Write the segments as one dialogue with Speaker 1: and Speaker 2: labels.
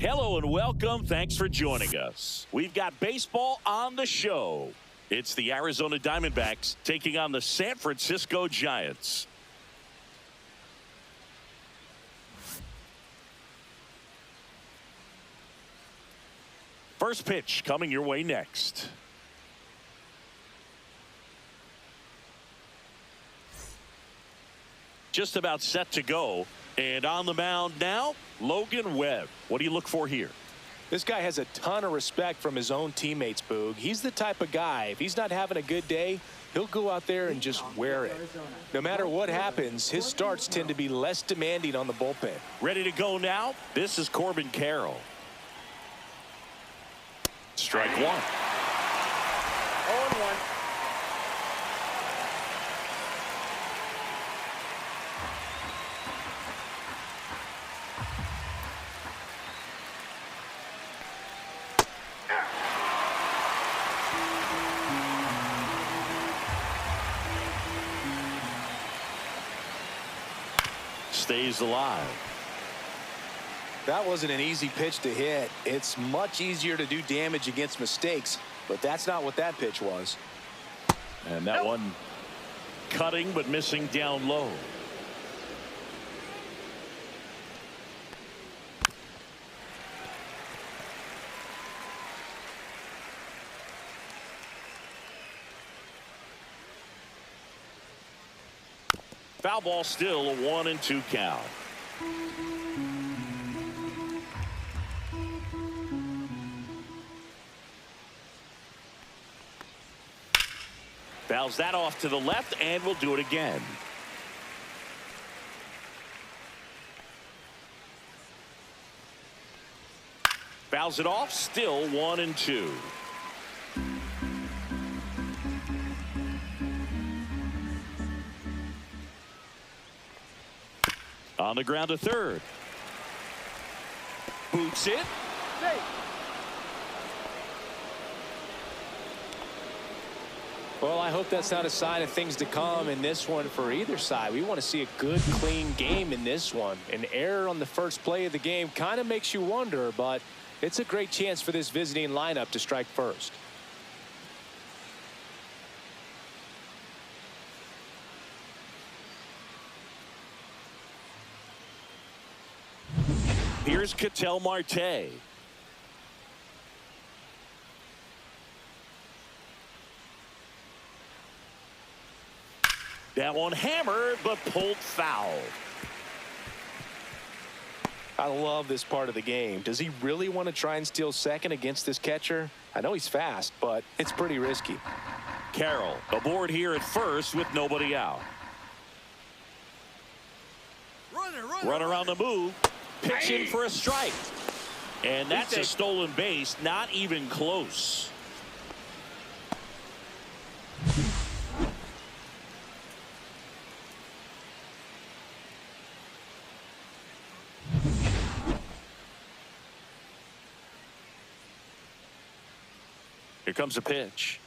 Speaker 1: Hello and welcome. Thanks for joining us. We've got baseball on the show. It's the Arizona Diamondbacks taking on the San Francisco Giants. First pitch coming your way next. Just about set to go. And on the mound now, Logan Webb. What do you look for here?
Speaker 2: This guy has a ton of respect from his own teammates, Boog. He's the type of guy, if he's not having a good day, he'll go out there and just wear it. No matter what happens, his starts tend to be less demanding on the bullpen.
Speaker 1: Ready to go now? This is Corbin Carroll. Strike one.
Speaker 3: 0-1.
Speaker 1: Stays alive.
Speaker 2: That wasn't an easy pitch to hit. It's much easier to do damage against mistakes, but that's not what that pitch was.
Speaker 1: And that one cutting but missing down low. Foul ball, still a 1-2 count. Fouls that off to the left, and we'll do it again. Fouls it off, still 1-2. On the ground to third. Boots it.
Speaker 2: Well, I hope that's not a sign of things to come in this one for either side. We want to see a good, clean game in this one. An error on the first play of the game kind of makes you wonder, but it's a great chance for this visiting lineup to strike first.
Speaker 1: Here's Ketel Marte. That one hammered but pulled foul.
Speaker 2: I love this part of the game. Does he really want to try and steal second against this catcher? I know he's fast, but it's pretty risky.
Speaker 1: Carroll aboard here at first with nobody out. Runner on the move. Pitching for a strike. And that's a stolen base. Not even close. Here comes a pitch.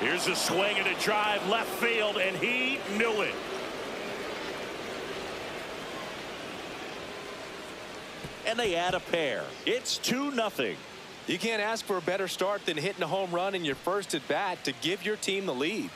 Speaker 1: Here's a swing and a drive left field, and he knew it. And they add a pair. It's 2-0.
Speaker 2: You can't ask for a better start than hitting a home run in your first at bat to give your team the lead.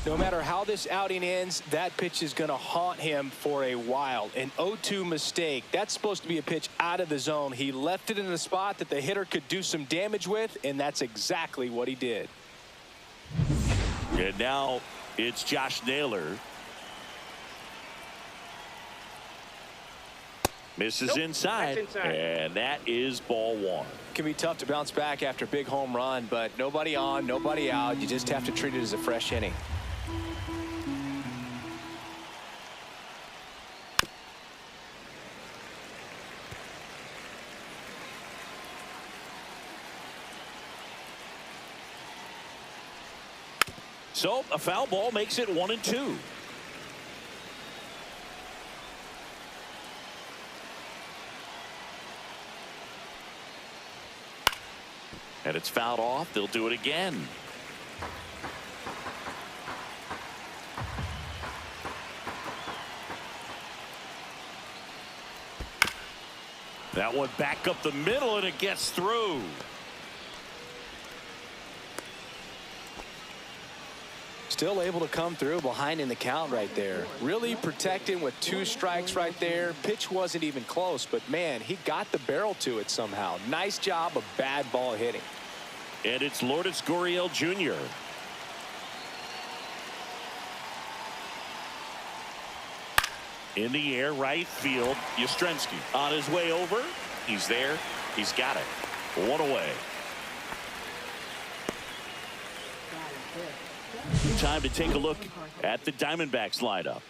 Speaker 2: No matter how this outing ends, that pitch is going to haunt him for a while. An 0-2 mistake. That's supposed to be a pitch out of the zone. He left it in a spot that the hitter could do some damage with, and that's exactly what he did.
Speaker 1: And now it's Josh Naylor. Misses inside, and that is ball one.
Speaker 2: Can be tough to bounce back after a big home run, but nobody on, nobody out. You just have to treat it as a fresh inning.
Speaker 1: So a foul ball makes it 1-2. And it's fouled off. They'll do it again. That one back up the middle, and it gets through.
Speaker 2: Still able to come through behind in the count right there. Really protecting with 2 strikes right there. Pitch wasn't even close, but man, he got the barrel to it somehow. Nice job of bad ball hitting.
Speaker 1: And it's Lourdes Gurriel Jr. In the air, right field. Yastrzemski on his way over. He's there. He's got it. 1 away. Time to take a look at the Diamondbacks lineup.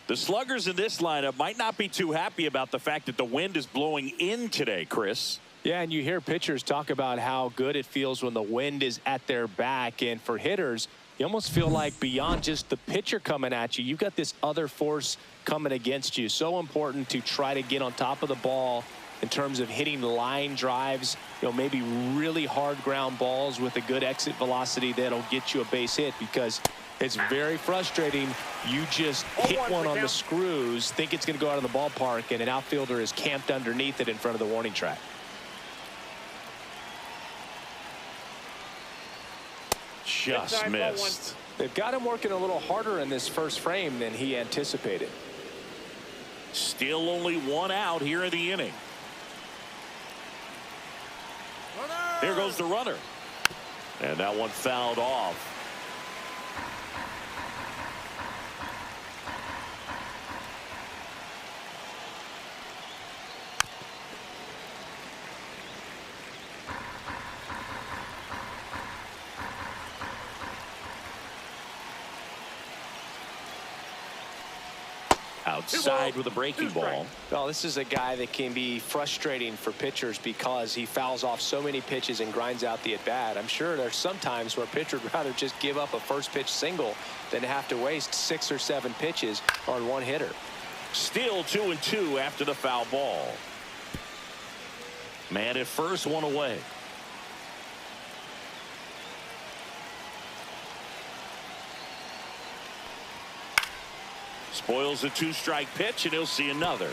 Speaker 1: The sluggers in this lineup might not be too happy about the fact that the wind is blowing in today, Chris.
Speaker 2: Yeah, and you hear pitchers talk about how good it feels when the wind is at their back. And for hitters, you almost feel like beyond just the pitcher coming at you, you've got this other force coming against you. So important to try to get on top of the ball in terms of hitting line drives, maybe really hard ground balls with a good exit velocity that'll get you a base hit, because it's very frustrating. You just hit one on the screws, think it's going to go out of the ballpark, and an outfielder is camped underneath it in front of the warning track.
Speaker 1: Just missed.
Speaker 2: They've got him working a little harder in this first frame than he anticipated.
Speaker 1: Still only 1 out here in the inning. There goes the runner. And that one fouled off. Outside with a breaking ball.
Speaker 2: Well, this is a guy that can be frustrating for pitchers because he fouls off so many pitches and grinds out the at-bat. I'm sure there's some times where a pitcher would rather just give up a first pitch single than have to waste 6 or 7 pitches on one hitter.
Speaker 1: Still 2-2 after the foul ball. Man at first, 1 away. Spoils a 2-strike pitch, and he'll see another.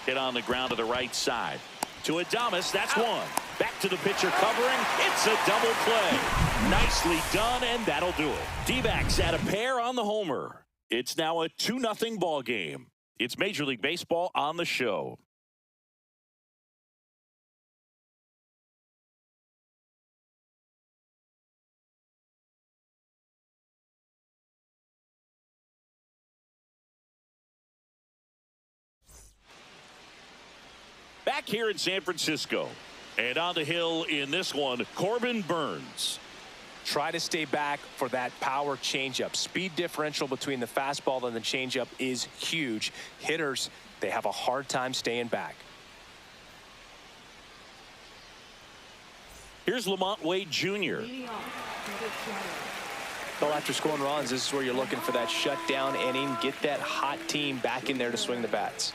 Speaker 1: Hit on the ground to the right side. To Adames, that's one. Back to the pitcher covering. It's a double play. Nicely done, and that'll do it. D-backs add a pair on the homer. It's now a 2-0 ball game. It's Major League Baseball on the show. Back here in San Francisco, and on the hill in this one, Corbin Burnes.
Speaker 2: Try to stay back for that power changeup. Speed differential between the fastball and the changeup is huge. Hitters, they have a hard time staying back.
Speaker 1: Here's Lamont Wade Jr.
Speaker 2: Well, after scoring runs, this is where you're looking for that shutdown inning. Get that hot team back in there to swing the bats.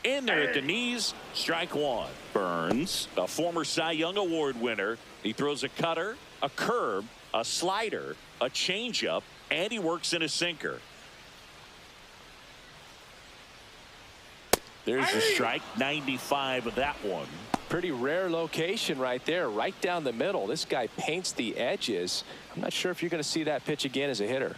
Speaker 1: In there at the knees, strike 1. Burnes, a former Cy Young Award winner. He throws a cutter, a curve, a slider, a changeup, and he works in a sinker. There's the strike, 95 of that one.
Speaker 2: Pretty rare location right there, right down the middle. This guy paints the edges. I'm not sure if you're going to see that pitch again as a hitter.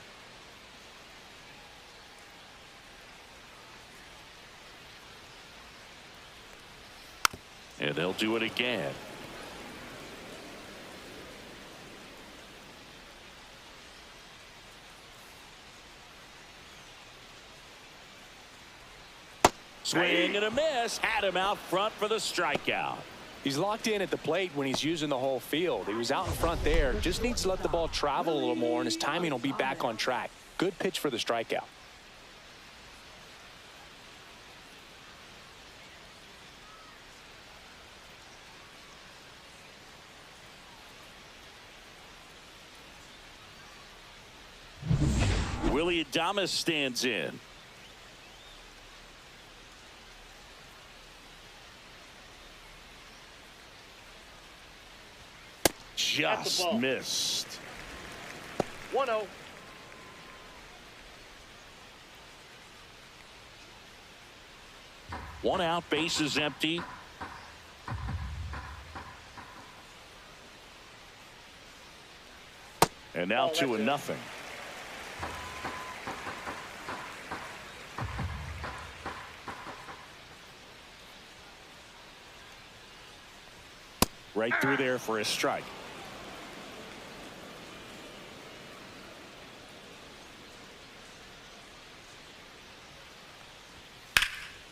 Speaker 1: And they'll do it again. Swing and a miss. Had him out front for the strikeout.
Speaker 2: He's locked in at the plate when he's using the whole field. He was out in front there. Just needs to let the ball travel a little more, and his timing will be back on track. Good pitch for the strikeout.
Speaker 1: Elliot Damas stands in. Just missed.
Speaker 3: 1-0.
Speaker 1: One out, base is empty. And now 2-0. Right through there for a strike.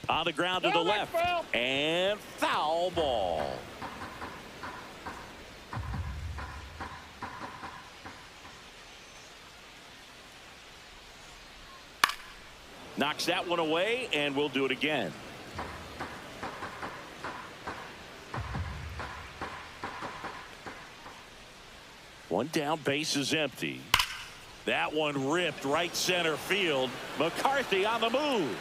Speaker 1: On the ground to the left. And foul ball. Knocks that one away, and we'll do it again. One down, base is empty. That one ripped right center field. McCarthy on the move.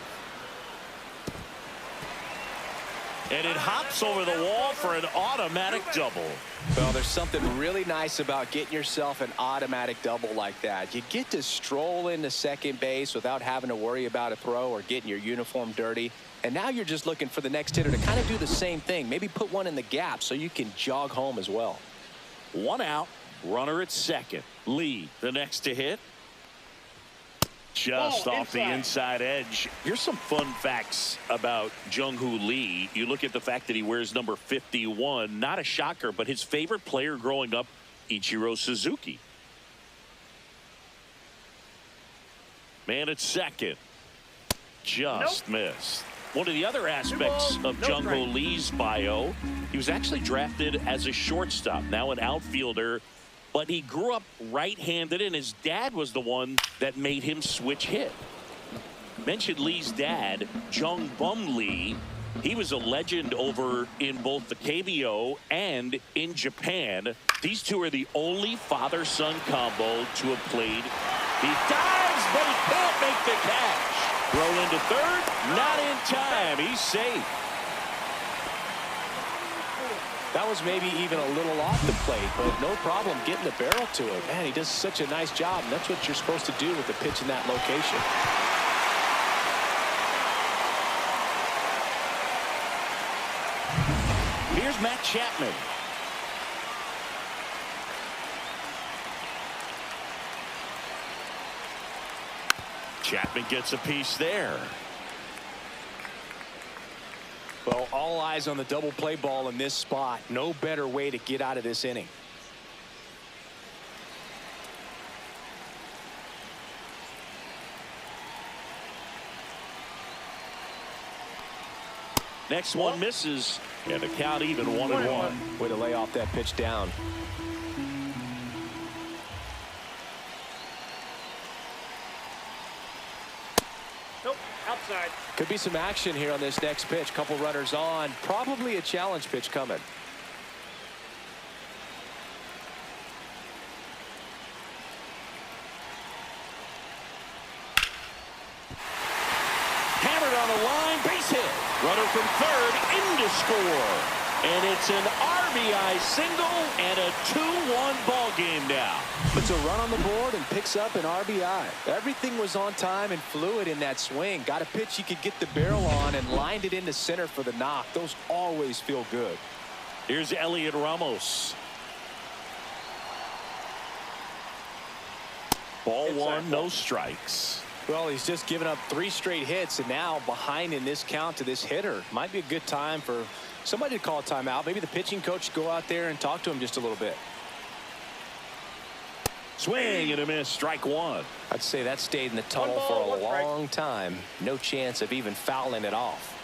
Speaker 1: And it hops over the wall for an automatic double.
Speaker 2: Well, there's something really nice about getting yourself an automatic double like that. You get to stroll into second base without having to worry about a throw or getting your uniform dirty. And now you're just looking for the next hitter to kind of do the same thing. Maybe put one in the gap so you can jog home as well.
Speaker 1: One out, runner at second. Lee, the next to hit. Just off the inside edge. Here's some fun facts about Jung-Hoo Lee. You look at the fact that he wears number 51. Not a shocker, but his favorite player growing up, Ichiro Suzuki. Man at second. Just missed. One of the other aspects of Jung-Hoo Lee's bio, he was actually drafted as a shortstop, now an outfielder. But he grew up right-handed, and his dad was the one that made him switch hit. Mentioned Lee's dad, Jung Bum Lee. He was a legend over in both the KBO and in Japan. These two are the only father-son combo to have played. He dives, but he can't make the catch. Throw into third, not in time. He's safe.
Speaker 2: That was maybe even a little off the plate, but no problem getting the barrel to it. Man, he does such a nice job, and that's what you're supposed to do with the pitch in that location.
Speaker 1: Here's Matt Chapman. Chapman gets a piece there.
Speaker 2: Well, all eyes on the double play ball in this spot. No better way to get out of this inning.
Speaker 1: Next one misses, and the count even 1-1.
Speaker 2: Way to lay off that pitch down.
Speaker 3: Nope, outside.
Speaker 2: Could be some action here on this next pitch. Couple runners on. Probably a challenge pitch coming.
Speaker 1: Hammered on the line, base hit. Runner from third in to score. And it's an RBI single and a 2-1 ball game now.
Speaker 2: Puts a run on the board and picks up an RBI. Everything was on time and fluid in that swing. Got a pitch you could get the barrel on and lined it into center for the knock. Those always feel good.
Speaker 1: Here's Elliot Ramos. Ball one, no strikes.
Speaker 2: Well, he's just given up 3 straight hits, and now behind in this count to this hitter. Might be a good time for somebody to call a timeout. Maybe the pitching coach go out there and talk to him just a little bit.
Speaker 1: Swing and a miss, strike one.
Speaker 2: I'd say that stayed in the tunnel for a long time. No chance of even fouling it off.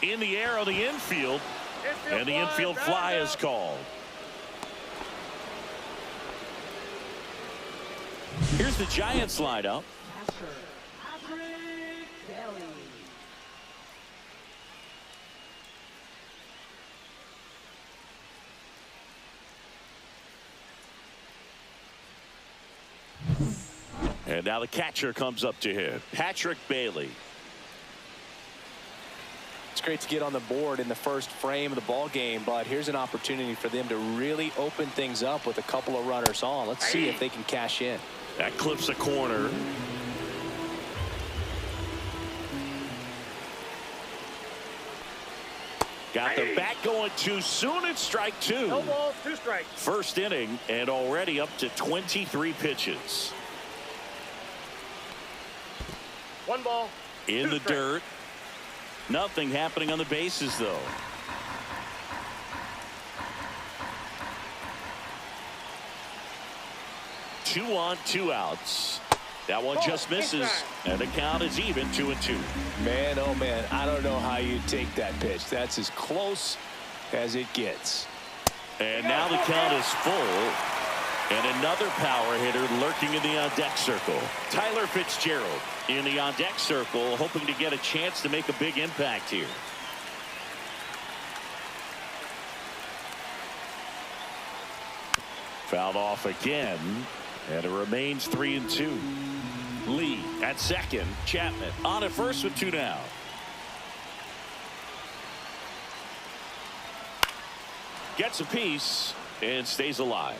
Speaker 1: In the air on the infield, and the infield fly is called. Here's the Giants lineup. And now the catcher comes up to him, Patrick Bailey.
Speaker 2: It's great to get on the board in the first frame of the ball game, but here's an opportunity for them to really open things up with a couple of runners on. Let's see if they can cash in.
Speaker 1: That clips a corner. Got the bat going too soon. It's strike two.
Speaker 3: No balls, 2 strikes.
Speaker 1: First inning and already up to 23 pitches.
Speaker 3: 1 ball.
Speaker 1: In
Speaker 3: 2
Speaker 1: the
Speaker 3: strikes.
Speaker 1: dirt. Nothing happening on the bases, though. Two on, 2 outs. That one just misses, and the count is even 2-2.
Speaker 2: Man, oh man, I don't know how you take that pitch. That's as close as it gets.
Speaker 1: And now the count is full. And another power hitter lurking in the on-deck circle. Tyler Fitzgerald in the on-deck circle, hoping to get a chance to make a big impact here. Fouled off again, and it remains 3-2. Lee at second. Chapman on at first with 2 down. Gets a piece and stays alive.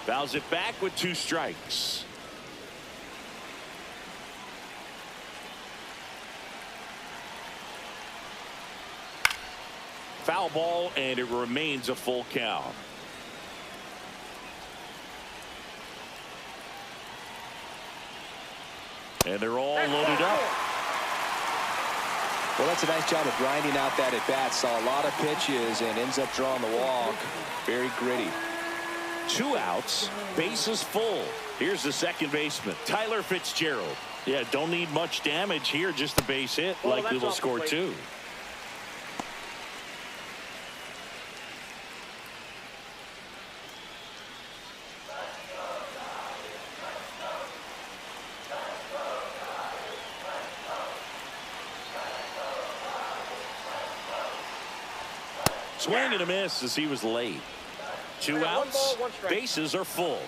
Speaker 1: Fouls it back with 2 strikes. Foul ball, and it remains a full count. And they're all loaded up.
Speaker 2: Well, that's a nice job of grinding out that at bat. Saw a lot of pitches and ends up drawing the walk. Very gritty.
Speaker 1: 2 outs, bases full. Here's the second baseman, Tyler Fitzgerald. Yeah, don't need much damage here, just a base hit.
Speaker 3: Well,
Speaker 1: likely will score 2. Swing and a miss as he was late. 2 outs,
Speaker 3: 1 ball, 1 strike.
Speaker 1: bases are full.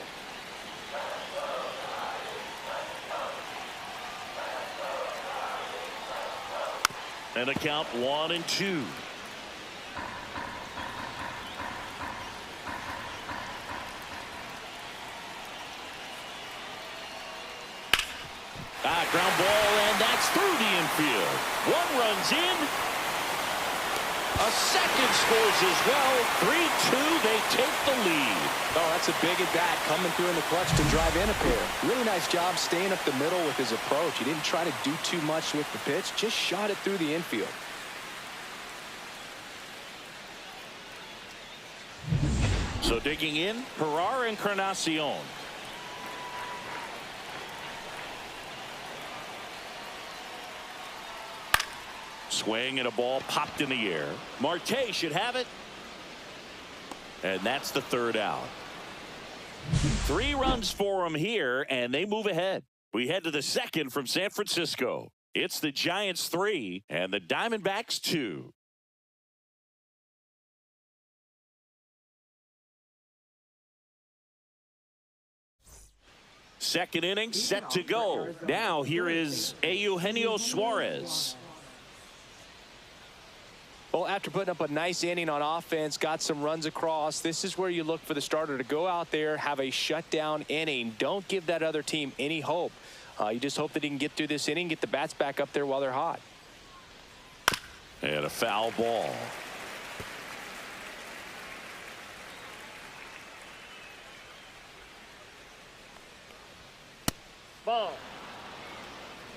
Speaker 1: And a count 1-2. Ground ball, and that's through the infield. 1 runs in. A second scores as well. 3-2, they take the lead.
Speaker 2: Oh, that's a big at bat coming through in the clutch to drive in a pair. Really nice job staying up the middle with his approach. He didn't try to do too much with the pitch, just shot it through the infield.
Speaker 1: So digging in, Herrera and Encarnacion. Swing and a ball popped in the air. Marte should have it. And that's the 3rd out. 3 runs for him here, and they move ahead. We head to the second from San Francisco. It's the Giants 3 and the Diamondbacks 2. Second inning set to go. Now here is Eugenio Suarez.
Speaker 2: Well, after putting up a nice inning on offense, got some runs across, this is where you look for the starter to go out there, have a shutdown inning. Don't give that other team any hope. You just hope that he can get through this inning, get the bats back up there while they're hot.
Speaker 1: And a foul ball.
Speaker 3: Ball.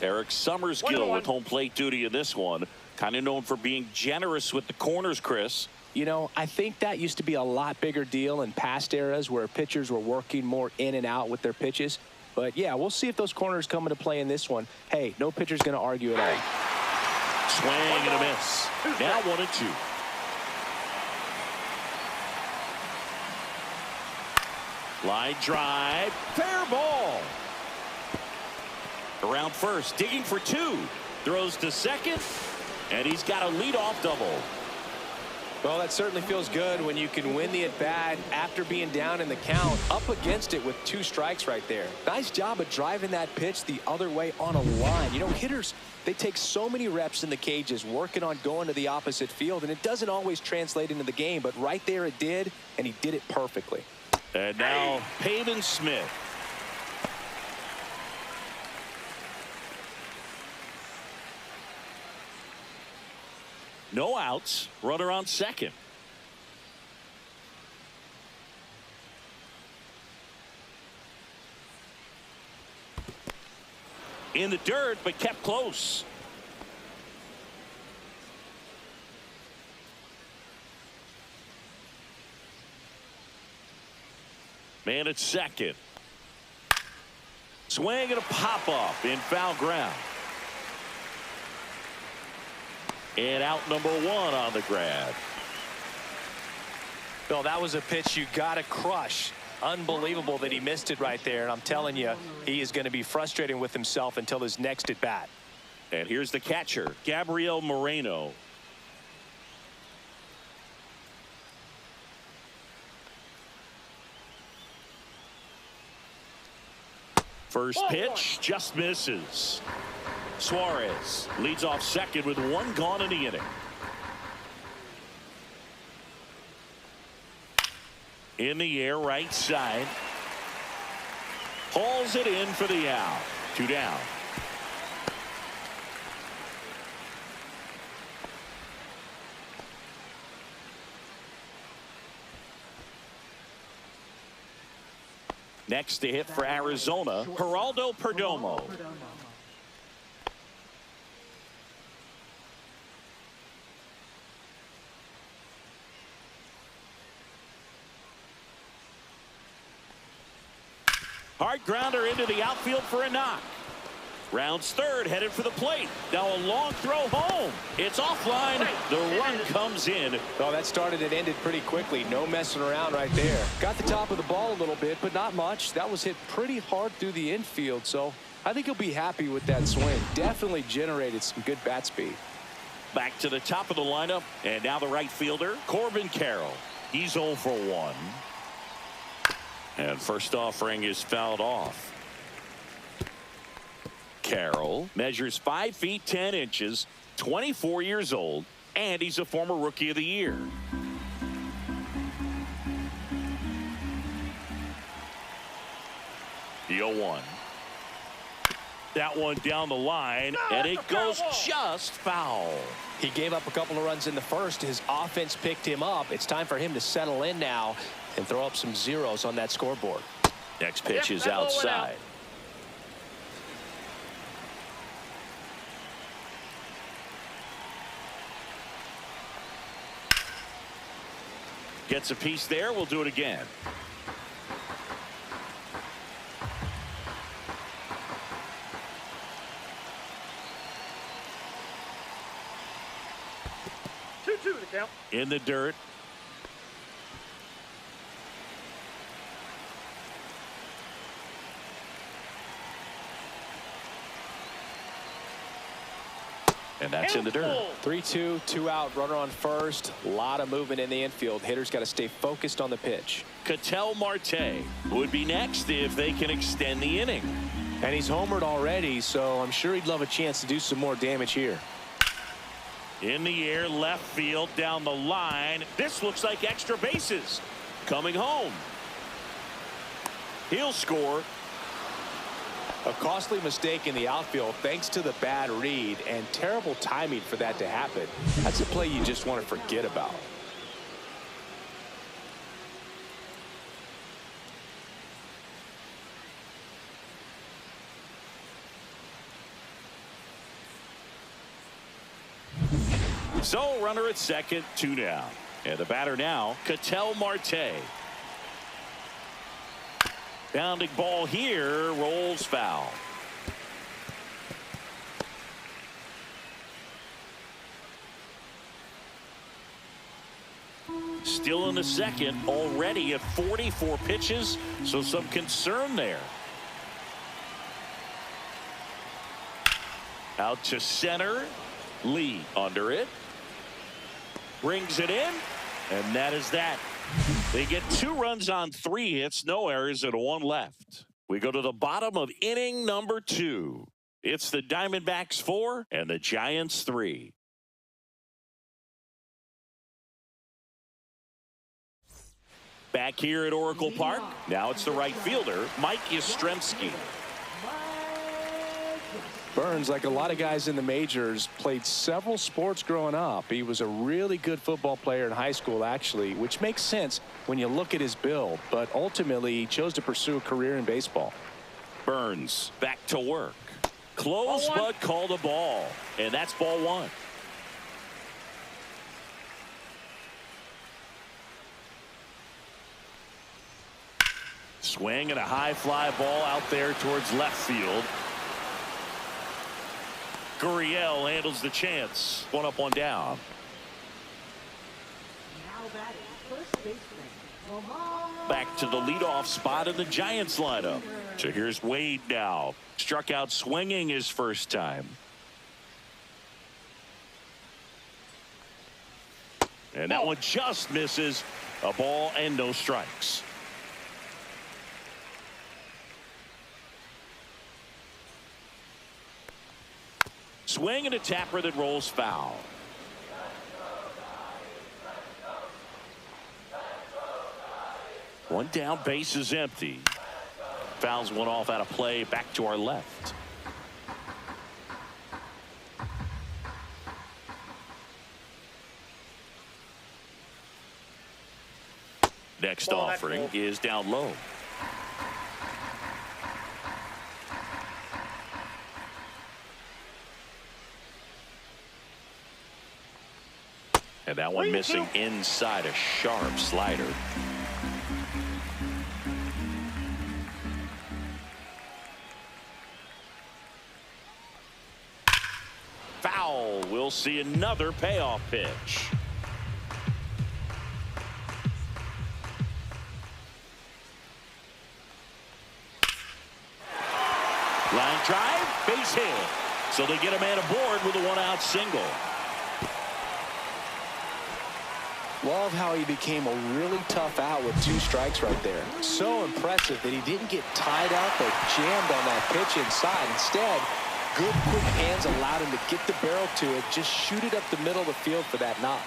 Speaker 1: Eric Summersgill with home plate duty in this one. Kind of known for being generous with the corners, Chris.
Speaker 2: You know, I think that used to be a lot bigger deal in past eras where pitchers were working more in and out with their pitches. But, yeah, we'll see if those corners come into play in this one. Hey, no pitcher's going to argue at all.
Speaker 1: Swing and a miss. Now 1-2. Line drive. Fair ball. Around first. Digging for 2. Throws to second. And he's got a leadoff double.
Speaker 2: Well, that certainly feels good when you can win the at-bat after being down in the count, up against it with 2 strikes right there. Nice job of driving that pitch the other way on a line. You know, hitters, they take so many reps in the cages working on going to the opposite field, and it doesn't always translate into the game, but right there it did, and he did it perfectly.
Speaker 1: And now Pavin Smith. No outs, runner on second. In the dirt, but kept close. Man at second. Swing and a pop-up in foul ground. And out number 1 on the grab.
Speaker 2: Bill, that was a pitch you got to crush. Unbelievable that he missed it right there. And I'm telling you, he is going to be frustrated with himself until his next at bat.
Speaker 1: And here's the catcher, Gabriel Moreno. First pitch just misses. Suarez leads off second with 1 gone in the inning. In the air, right side. Hauls it in for the out. 2 down. Next to hit for Arizona, Geraldo Perdomo. Hard grounder into the outfield for a knock. Rounds third, headed for the plate. Now a long throw home. It's offline. The run comes in.
Speaker 2: Well, that started and ended pretty quickly. No messing around right there. Got the top of the ball a little bit, but not much. That was hit pretty hard through the infield, so I think he'll be happy with that swing. Definitely generated some good bat speed.
Speaker 1: Back to the top of the lineup, and now the right fielder, Corbin Carroll. He's 0 for 1. And first offering is fouled off. Carroll measures 5 feet 10 inches, 24 years old, and he's a former Rookie of the Year. The 0-1. That one down the line, and it goes just foul.
Speaker 2: He gave up a couple of runs in the first. His offense picked him up. It's time for him to settle in now and throw up some zeros on that scoreboard.
Speaker 1: Next pitch is outside. Gets a piece there. We'll do it again.
Speaker 3: Two to count.
Speaker 1: In the dirt. And that's in the dirt.
Speaker 2: 3-2, 2 out, runner on first. A lot of movement in the infield. Hitters got to stay focused on the pitch.
Speaker 1: Ketel Marte would be next if they can extend the inning.
Speaker 2: And he's homered already, so I'm sure he'd love a chance to do some more damage here.
Speaker 1: In the air, left field, down the line. This looks like extra bases. Coming home. He'll score.
Speaker 2: A costly mistake in the outfield thanks to the bad read and terrible timing for that to happen. That's a play you just want to forget about.
Speaker 1: So runner at second, 2 down. And the batter now, Ketel Marte. Bounding ball here, rolls foul. Still in the second, already at 44 pitches, so some concern there. Out to center. Lee under it. Brings it in. And that is that. They get 2 runs on 3 hits, no errors, and 1 left. We go to the bottom of inning number 2. It's the Diamondbacks 4 and the Giants 3. Back here at Oracle Park, now it's the right fielder, Mike Yastrzemski.
Speaker 2: Burns, like a lot of guys in the majors, played several sports growing up. He was a really good football player in high school, actually, which makes sense when you look at his build. But ultimately, he chose to pursue a career in baseball.
Speaker 1: Burns back to work. Close, but called a ball. And that's ball 1. Swing and a high fly ball out there towards left field. Gurriel handles the chance. 1 up, 1 down. Back to the leadoff spot in the Giants lineup. So here's Wade now. Struck out swinging his first time. And that one just misses. A ball and no strikes. Swing and a tapper that rolls foul. One down, base is empty. Fouls one off out of play, back to our left. Next offering is down low. And that one missing inside, a sharp slider. Foul. We'll see another payoff pitch. Line drive, base hit. So they get a man aboard with a 1-out single.
Speaker 2: Love how he became a really tough out with 2 strikes right there. So impressive that he didn't get tied up or jammed on that pitch inside. Instead, good quick hands allowed him to get the barrel to it, just shoot it up the middle of the field for that knock.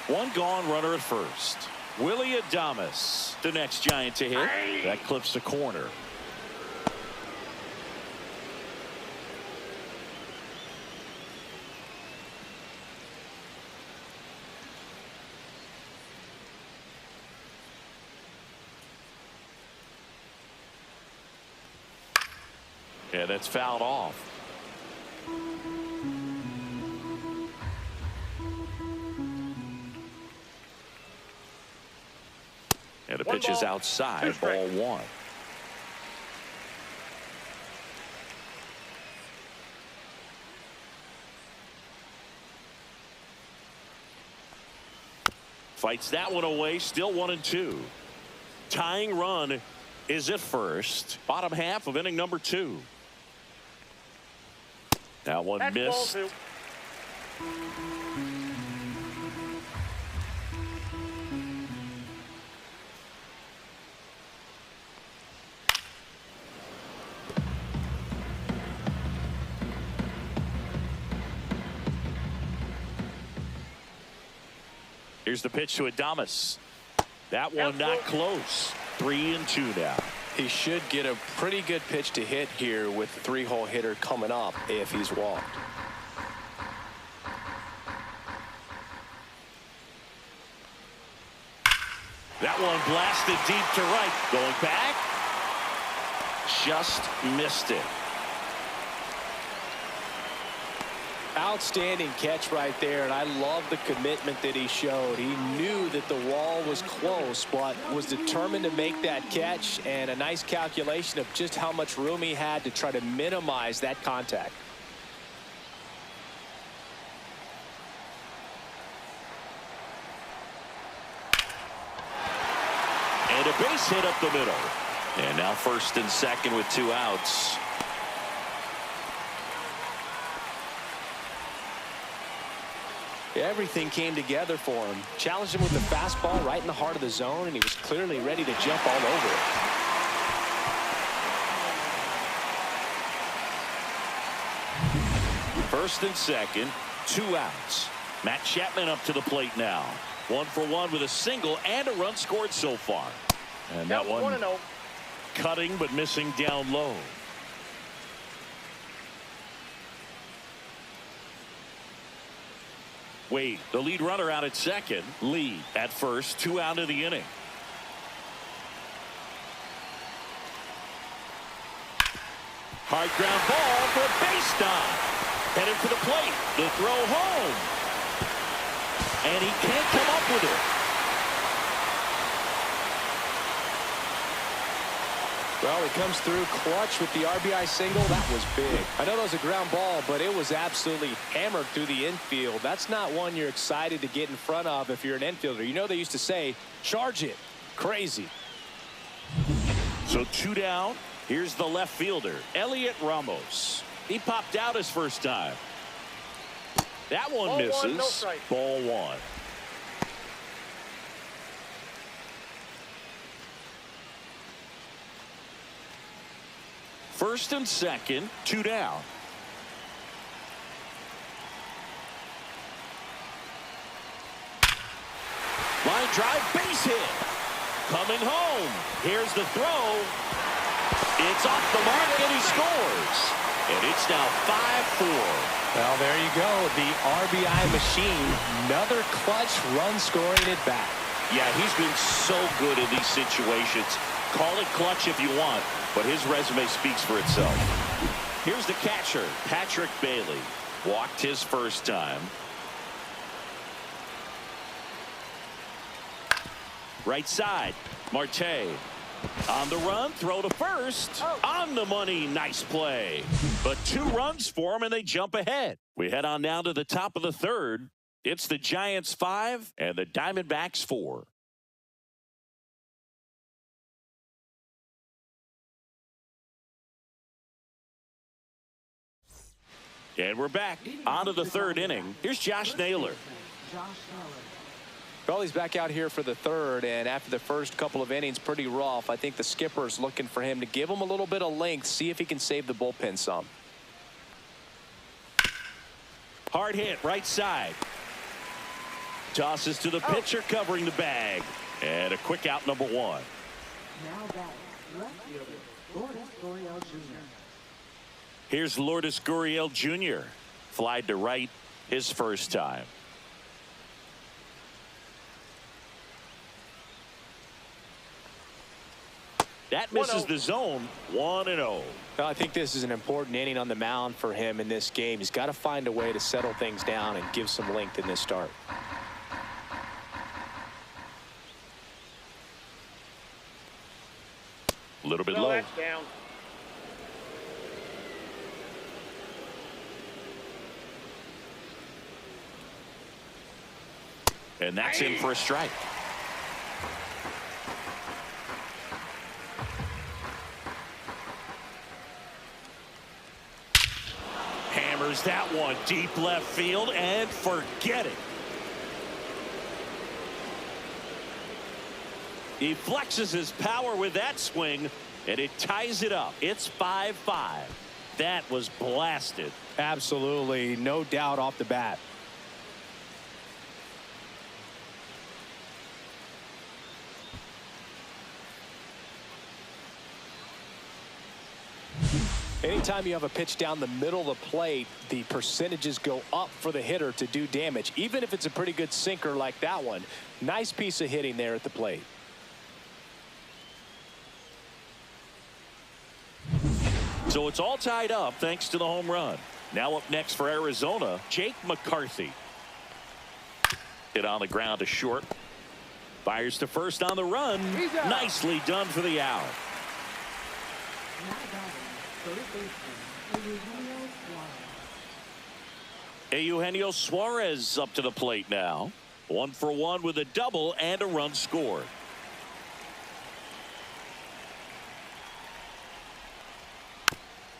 Speaker 1: 1 gone, runner at first. Willie Adames, the next Giant to hit. That clips the corner. Yeah, that's fouled off. And the pitch is outside, ball 1. Fights that one away, still 1-2. Tying run is at first. Bottom half of inning number 2. That one missed. Here's the pitch to Adames. That one not close. 3-2 now.
Speaker 2: He should get a pretty good pitch to hit here with the 3-hole hitter coming up if he's walked.
Speaker 1: That one blasted deep to right. Going back. Just missed it.
Speaker 2: Outstanding catch right there, and I love the commitment that he showed. He knew that the wall was close, but was determined to make that catch, and a nice calculation of just how much room he had to try to minimize that contact.
Speaker 1: And a base hit up the middle. And now first and second with 2 outs.
Speaker 2: Everything came together for him. Challenged him with the fastball right in the heart of the zone, and he was clearly ready to jump all over it.
Speaker 1: First and second, 2 outs. Matt Chapman up to the plate now. 1 for 1 with a single and a run scored so far. And that one
Speaker 3: 1-0.
Speaker 1: cutting but missing down low. Wade, the lead runner out at second. Lee at first, 2 out of the inning. Hard ground ball for a base stop. Headed for the plate. The throw home. And he can't come up with it.
Speaker 2: Well, he comes through clutch with the RBI single. That was big. I know that was a ground ball, but it was absolutely hammered through the infield. That's not one you're excited to get in front of if you're an infielder. You know they used to say, charge it. Crazy.
Speaker 1: So 2 down. Here's the left fielder, Elliot Ramos. He popped out his first time. That one misses.
Speaker 3: 1, no strike.
Speaker 1: Ball 1. First and second, 2 down. Line drive, base hit. Coming home. Here's the throw. It's off the mark, and he scores. And it's now 5-4.
Speaker 2: Well, there you go. The RBI machine. Another clutch run scoring at bat.
Speaker 1: Yeah, he's been so good in these situations. Call it clutch if you want, but his resume speaks for itself. Here's the catcher, Patrick Bailey. Walked his first time. Right side, Marte. On the run, throw to first. On the money, nice play. But 2 runs for him, and they jump ahead. We head on down to the top of the third. It's the Giants 5 and the Diamondbacks 4. And we're back on to the third inning. Here's Josh Naylor.
Speaker 2: Well, he's back out here for the third, and after the first couple of innings, pretty rough. I think the skipper's looking for him to give him a little bit of length, see if he can save the bullpen some.
Speaker 1: Hard hit, right side. Tosses to the pitcher, covering the bag. And a quick out, number 1.
Speaker 4: Now batting, left fielder, Lourdes Gurriel Jr.
Speaker 1: Here's Lourdes Gurriel Jr. Flied to right his first time. That misses the zone. 1-0.
Speaker 2: Well, I think this is an important inning on the mound for him in this game. He's got to find a way to settle things down and give some length in this start.
Speaker 1: A little bit low.
Speaker 3: That's down.
Speaker 1: And that's in for a strike. Hammers that one deep left field and forget it. He flexes his power with that swing, and it ties it up. It's 5-5. That was blasted.
Speaker 2: Absolutely, no doubt off the bat. Anytime you have a pitch down the middle of the plate, the percentages go up for the hitter to do damage, even if it's a pretty good sinker like that one. Nice piece of hitting there at the plate.
Speaker 1: So it's all tied up thanks to the home run. Now up next for Arizona, Jake McCarthy. Hit on the ground to short. Fires to first on the run. Nicely done for the out.
Speaker 4: Now batting, third baseman,
Speaker 1: Eugenio Suarez up to the plate now. 1 for 1 with a double and a run scored.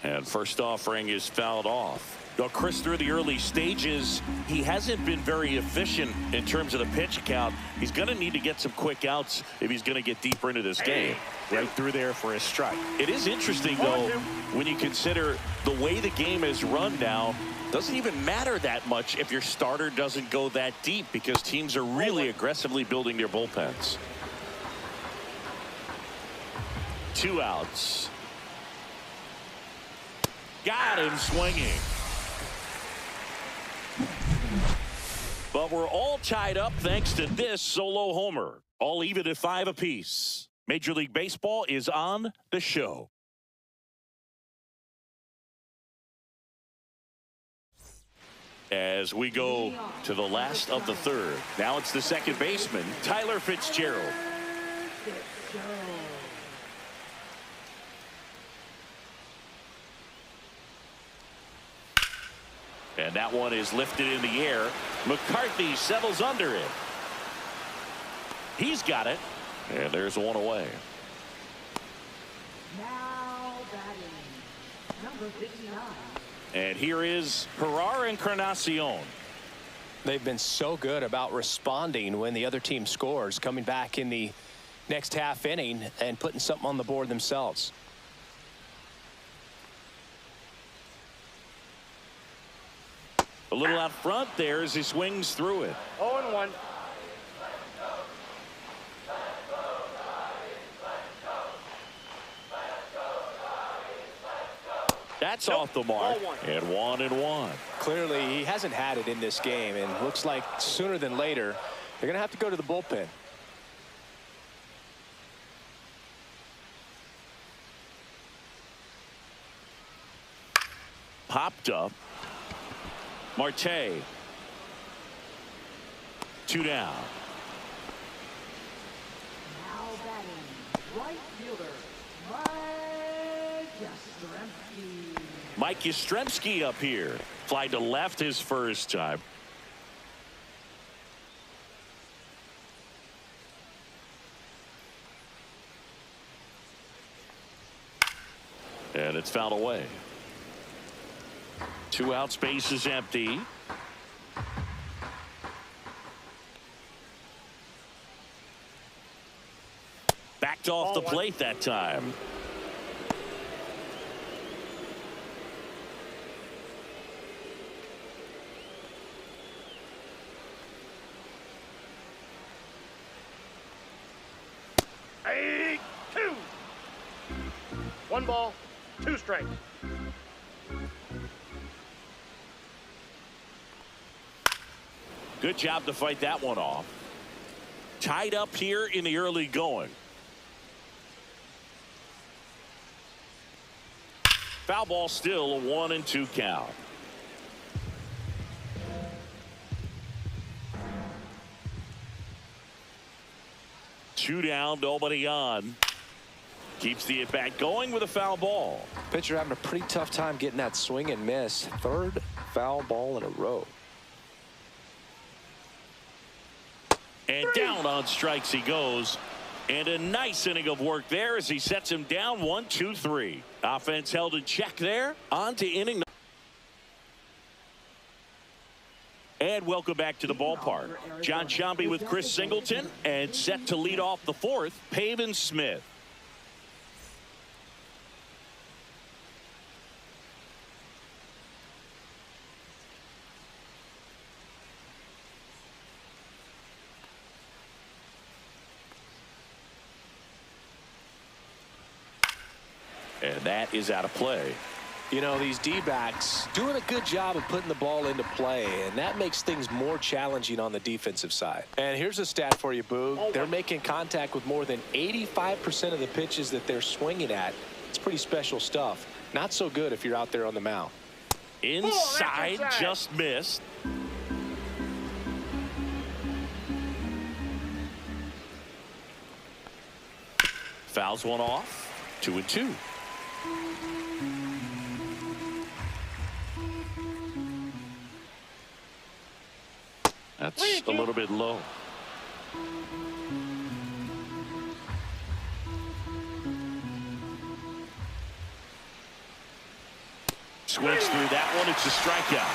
Speaker 1: And first offering is fouled off. Well, Chris, through the early stages, he hasn't been very efficient in terms of the pitch count. He's going to need to get some quick outs if he's going to get deeper into this game.
Speaker 2: Right through there for a strike.
Speaker 1: It is interesting, though, when you consider the way the game is run now. Doesn't even matter that much if your starter doesn't go that deep because teams are really aggressively building their bullpens. 2 outs. Got him swinging. But we're all tied up thanks to this solo homer. All even at 5 apiece. Major League Baseball is on the show. As we go to the last of the 3rd. Now it's the second baseman, Tyler Fitzgerald. And that one is lifted in the air. McCarthy settles under it. He's got it. And there's one away.
Speaker 4: Now batting, number 59.
Speaker 1: And here is Herrera Encarnacion.
Speaker 2: They've been so good about responding when the other team scores, coming back in the next half inning and putting something on the board themselves.
Speaker 1: A little out front there as he swings through it.
Speaker 3: 0-1.
Speaker 1: That's off the mark. And 1-1.
Speaker 2: Clearly, he hasn't had it in this game, and looks like sooner than later, they're going to have to go to the bullpen.
Speaker 1: Popped up. Marte. 2 down.
Speaker 4: Now batting, right fielder,
Speaker 1: Mike Yastrzemski up here. Fly to left his first time. And it's fouled away. 2 out, space is empty. Backed off the plate that time.
Speaker 3: Hey, 2. 1 ball, 2 strikes.
Speaker 1: Good job to fight that one off. Tied up here in the early going. Foul ball, still a 1-2 count. Two down, nobody on. Keeps the at-bat going with a foul ball.
Speaker 2: Pitcher having a pretty tough time getting that swing and miss. 3rd foul ball in a row.
Speaker 1: And down on strikes he goes. And a nice inning of work there as he sets him down 1-2-3. Offense held in check there. On to inning. And welcome back to the ballpark. John Shambi with Chris Singleton. And set to lead off the 4th, Pavin Smith. And that is out of play.
Speaker 2: You know, these D-backs doing a good job of putting the ball into play, and that makes things more challenging on the defensive side. And here's a stat for you, Boog. They're making contact with more than 85% of the pitches that they're swinging at. It's pretty special stuff. Not so good if you're out there on the mound.
Speaker 1: Inside, just missed. Fouls one off. 2-2. That's a little bit low. Swings through that one. It's a strikeout.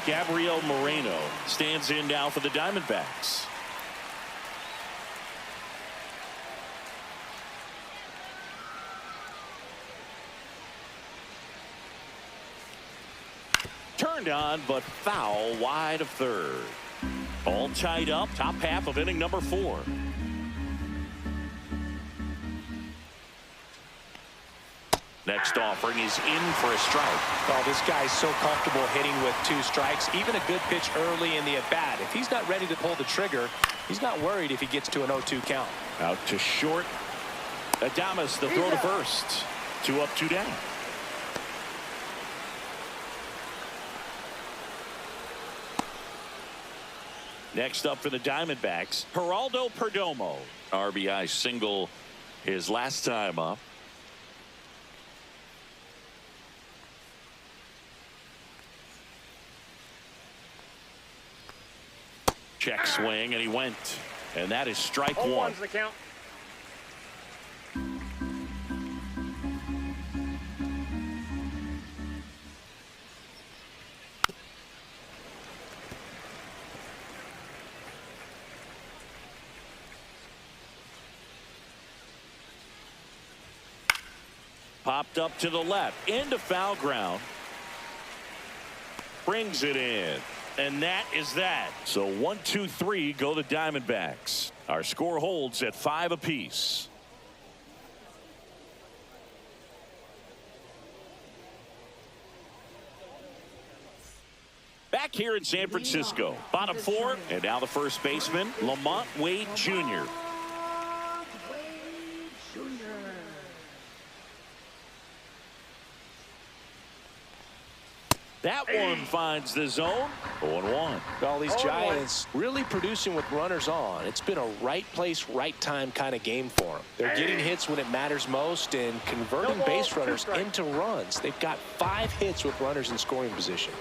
Speaker 1: Gabriel Moreno stands in now for the Diamondbacks. Turned on, but foul wide of third. All tied up, top half of inning number 4. Next offering is in for a strike.
Speaker 2: Well, this guy's so comfortable hitting with 2 strikes. Even a good pitch early in the at-bat. If he's not ready to pull the trigger, he's not worried if he gets to an 0-2 count.
Speaker 1: Out to short. Adames, the throw to first. 2 up, 2 down. Next up for the Diamondbacks, Geraldo Perdomo. RBI single his last time up. Check swing, and he went. And that is strike 1.
Speaker 3: 0-1's the count.
Speaker 1: Popped up to the left, into foul ground. Brings it in. And that is that. So 1, 2, 3 go the Diamondbacks. Our score holds at 5 apiece. Back here in San Francisco, bottom 4, and now the first baseman, Lamont Wade Jr. That one finds the zone. 0-1.
Speaker 2: Well, these Giants really producing with runners on. It's been a right place, right time kind of game for them. They're getting hits when it matters most and converting base runners into runs. They've got 5 hits with runners in scoring position.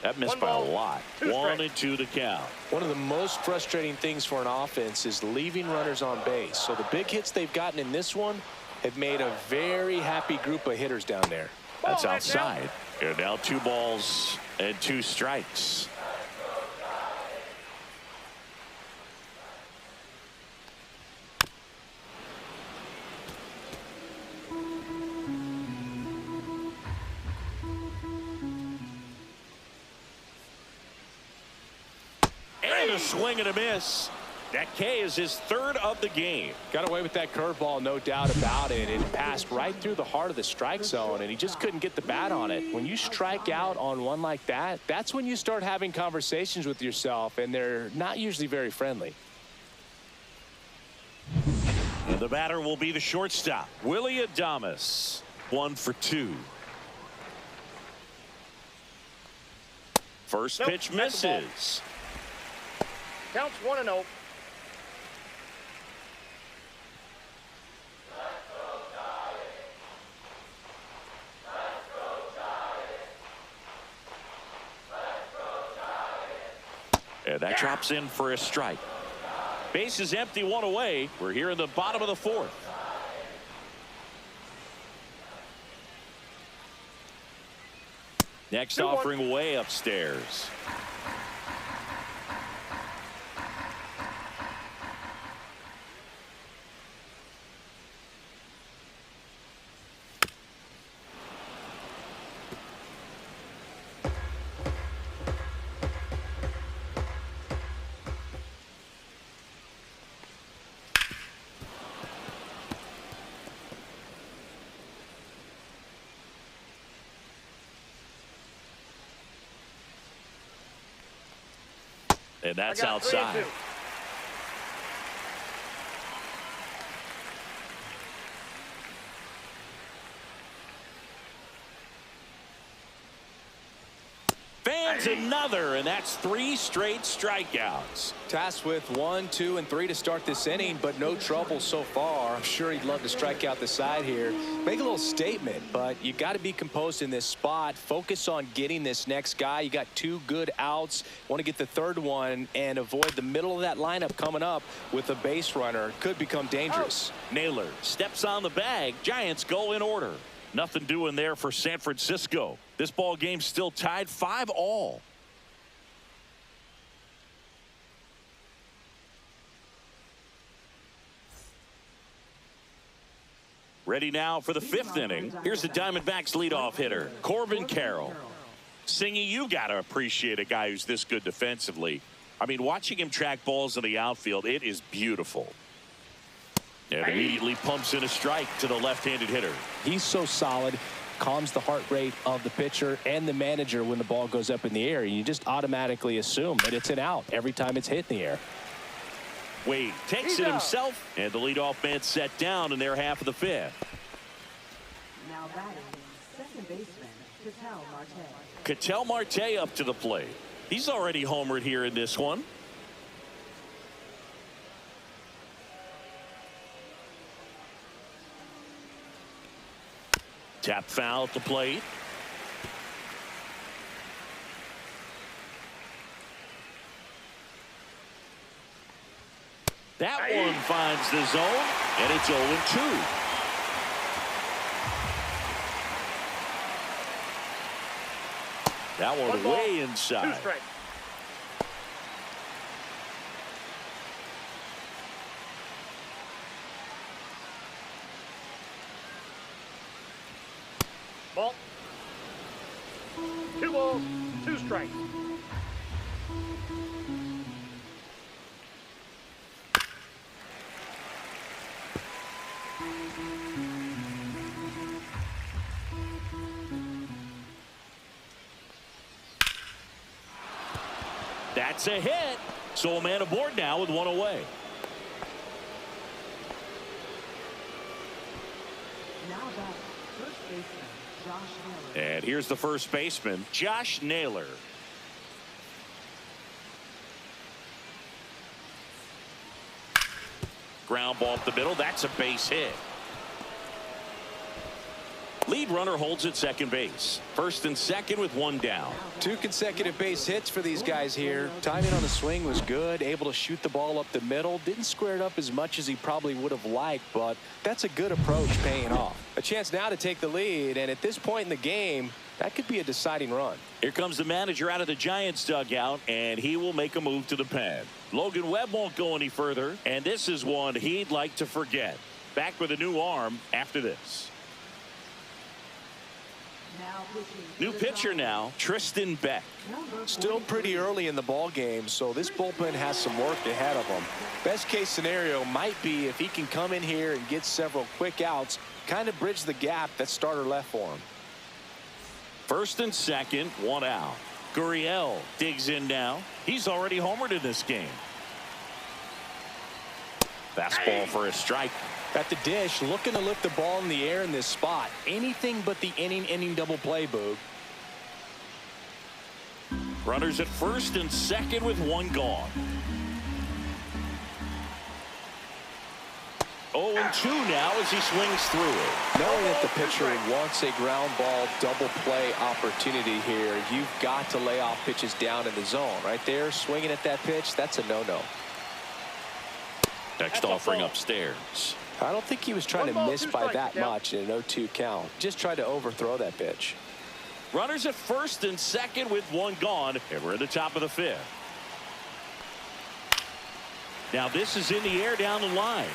Speaker 1: That missed by a lot. 1-2 the count.
Speaker 2: One of the most frustrating things for an offense is leaving runners on base. So the big hits they've gotten in this one have made a very happy group of hitters down there.
Speaker 1: That's outside. And now 2 balls and 2 strikes. And a swing and a miss. That K is his 3rd of the game.
Speaker 2: Got away with that curveball, no doubt about it. It passed right through the heart of the strike zone, and he just couldn't get the bat on it. When you strike out on one like that, that's when you start having conversations with yourself, and they're not usually very friendly.
Speaker 1: And the batter will be the shortstop, Willie Adames. 1 for 2. First pitch misses.
Speaker 3: Counts 1-0.
Speaker 1: And that drops in for a strike. Base is empty, 1 away. We're here in the bottom of the 4th. Next offering way upstairs. And that's outside. Fans another, and that's 3 straight strikeouts.
Speaker 2: Tasked with 1, 2, and 3 to start this inning, but no trouble so far. I'm sure he'd love to strike out the side here. Make a little statement, but you got to be composed in this spot. Focus on getting this next guy. You got 2 good outs. Want to get the 3rd one and avoid the middle of that lineup coming up with a base runner. Could become dangerous.
Speaker 1: Naylor steps on the bag. Giants go in order. Nothing doing there for San Francisco. This ball game's still tied 5-all. Ready now for the 5th inning. Here's the Diamondbacks leadoff hitter, Corbin Carroll. Singy, you got to appreciate a guy who's this good defensively. I mean, watching him track balls in the outfield, it is beautiful. And immediately pumps in a strike to the left-handed hitter.
Speaker 2: He's so solid, calms the heart rate of the pitcher and the manager when the ball goes up in the air. You just automatically assume that it's an out every time it's hit in the air.
Speaker 1: Wade takes it himself, and the leadoff man set down in their half of the 5th.
Speaker 4: Now batting, second baseman, Ketel Marte.
Speaker 1: Ketel Marte up to the plate. He's already homered here in this one. Tap foul at the plate. That one finds the zone, and it's 0-2. That one way inside.
Speaker 3: 2 strikes. Ball. 2 balls, 2 strikes.
Speaker 1: That's a hit. So a man aboard now with 1 away.
Speaker 4: Now batting, first baseman, Josh Naylor.
Speaker 1: And here's the first baseman, Josh Naylor. Ground ball up the middle. That's a base hit. Lead runner holds at second base. First and second with 1 down.
Speaker 2: 2 consecutive base hits for these guys here. Timing on the swing was good. Able to shoot the ball up the middle. Didn't square it up as much as he probably would have liked, but that's a good approach paying off. A chance now to take the lead, and at this point in the game, that could be a deciding run.
Speaker 1: Here comes the manager out of the Giants dugout, and he will make a move to the pen. Logan Webb won't go any further, and this is one he'd like to forget. Back with a new arm after this. New pitcher now, Tristan Beck.
Speaker 2: Still pretty early in the ball game, so this bullpen has some work ahead of him. Best case scenario might be if he can come in here and get several quick outs, kind of bridge the gap that starter left for him.
Speaker 1: First and second, 1 out. Gurriel digs in now. He's already homered in this game. Fastball for a strike.
Speaker 2: At the dish, looking to lift the ball in the air in this spot. Anything but the inning double play, Boog.
Speaker 1: Runners at first and second with 1 gone. 0-2 now as he swings through it.
Speaker 2: Knowing that the pitcher wants a ground ball double play opportunity here, you've got to lay off pitches down in the zone. Right there, swinging at that pitch, that's a no-no.
Speaker 1: Next offering upstairs.
Speaker 2: I don't think he was trying to miss by that much in an 0-2 count. Just tried to overthrow that pitch.
Speaker 1: Runners at first and second with 1 gone, and we're in the top of the 5th. Now this is in the air down the line.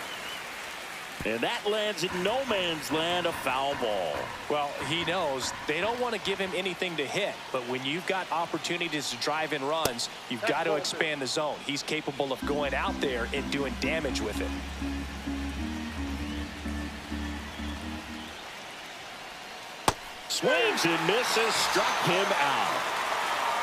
Speaker 1: And that lands in no man's land, a foul ball.
Speaker 2: Well, he knows they don't want to give him anything to hit, but when you've got opportunities to drive in runs, you've got to expand the zone. He's capable of going out there and doing damage with it.
Speaker 1: Swings and misses, struck him out.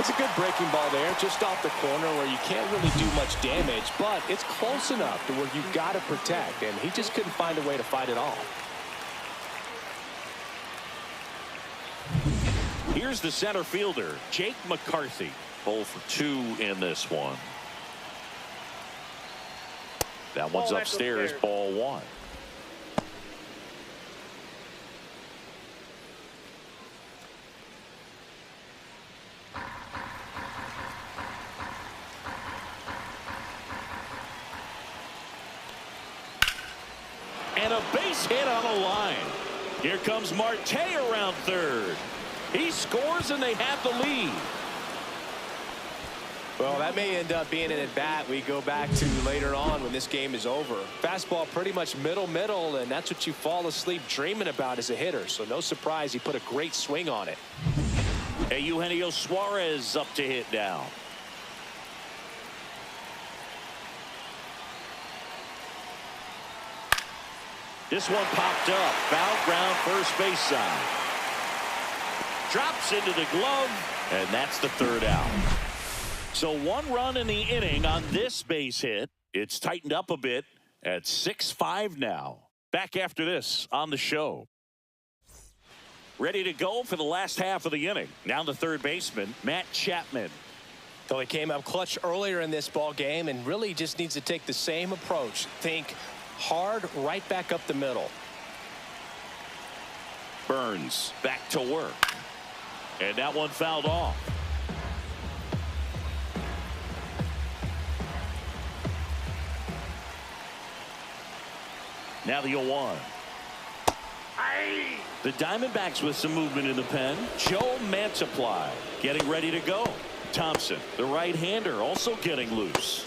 Speaker 2: It's a good breaking ball there, just off the corner where you can't really do much damage, but it's close enough to where you've got to protect, and he just couldn't find a way to fight it off.
Speaker 1: Here's the center fielder, Jake McCarthy. 0 for 2 in this one. That one's upstairs, ball 1. And a base hit on a line. Here comes Marte around third. He scores and they have the lead.
Speaker 2: Well, that may end up being an at-bat we go back to later on when this game is over. Fastball pretty much middle, and that's what you fall asleep dreaming about as a hitter. So no surprise he put a great swing on it.
Speaker 1: Hey, Eugenio Suarez up to hit now. This one popped up. Foul ground, first base side. Drops into the glove, and that's the third out. So 1 run in the inning on this base hit. It's tightened up a bit at 6-5 now. Back after this on the show. Ready to go for the last half of the inning. Now the third baseman, Matt Chapman.
Speaker 2: So he came up clutch earlier in this ball game and really just needs to take the same approach. Think hard right back up the middle.
Speaker 1: Burns back to work. And that one fouled off. Now the 0-1. The Diamondbacks with some movement in the pen. Joe Mantiply getting ready to go. Thompson, the right-hander, also getting loose.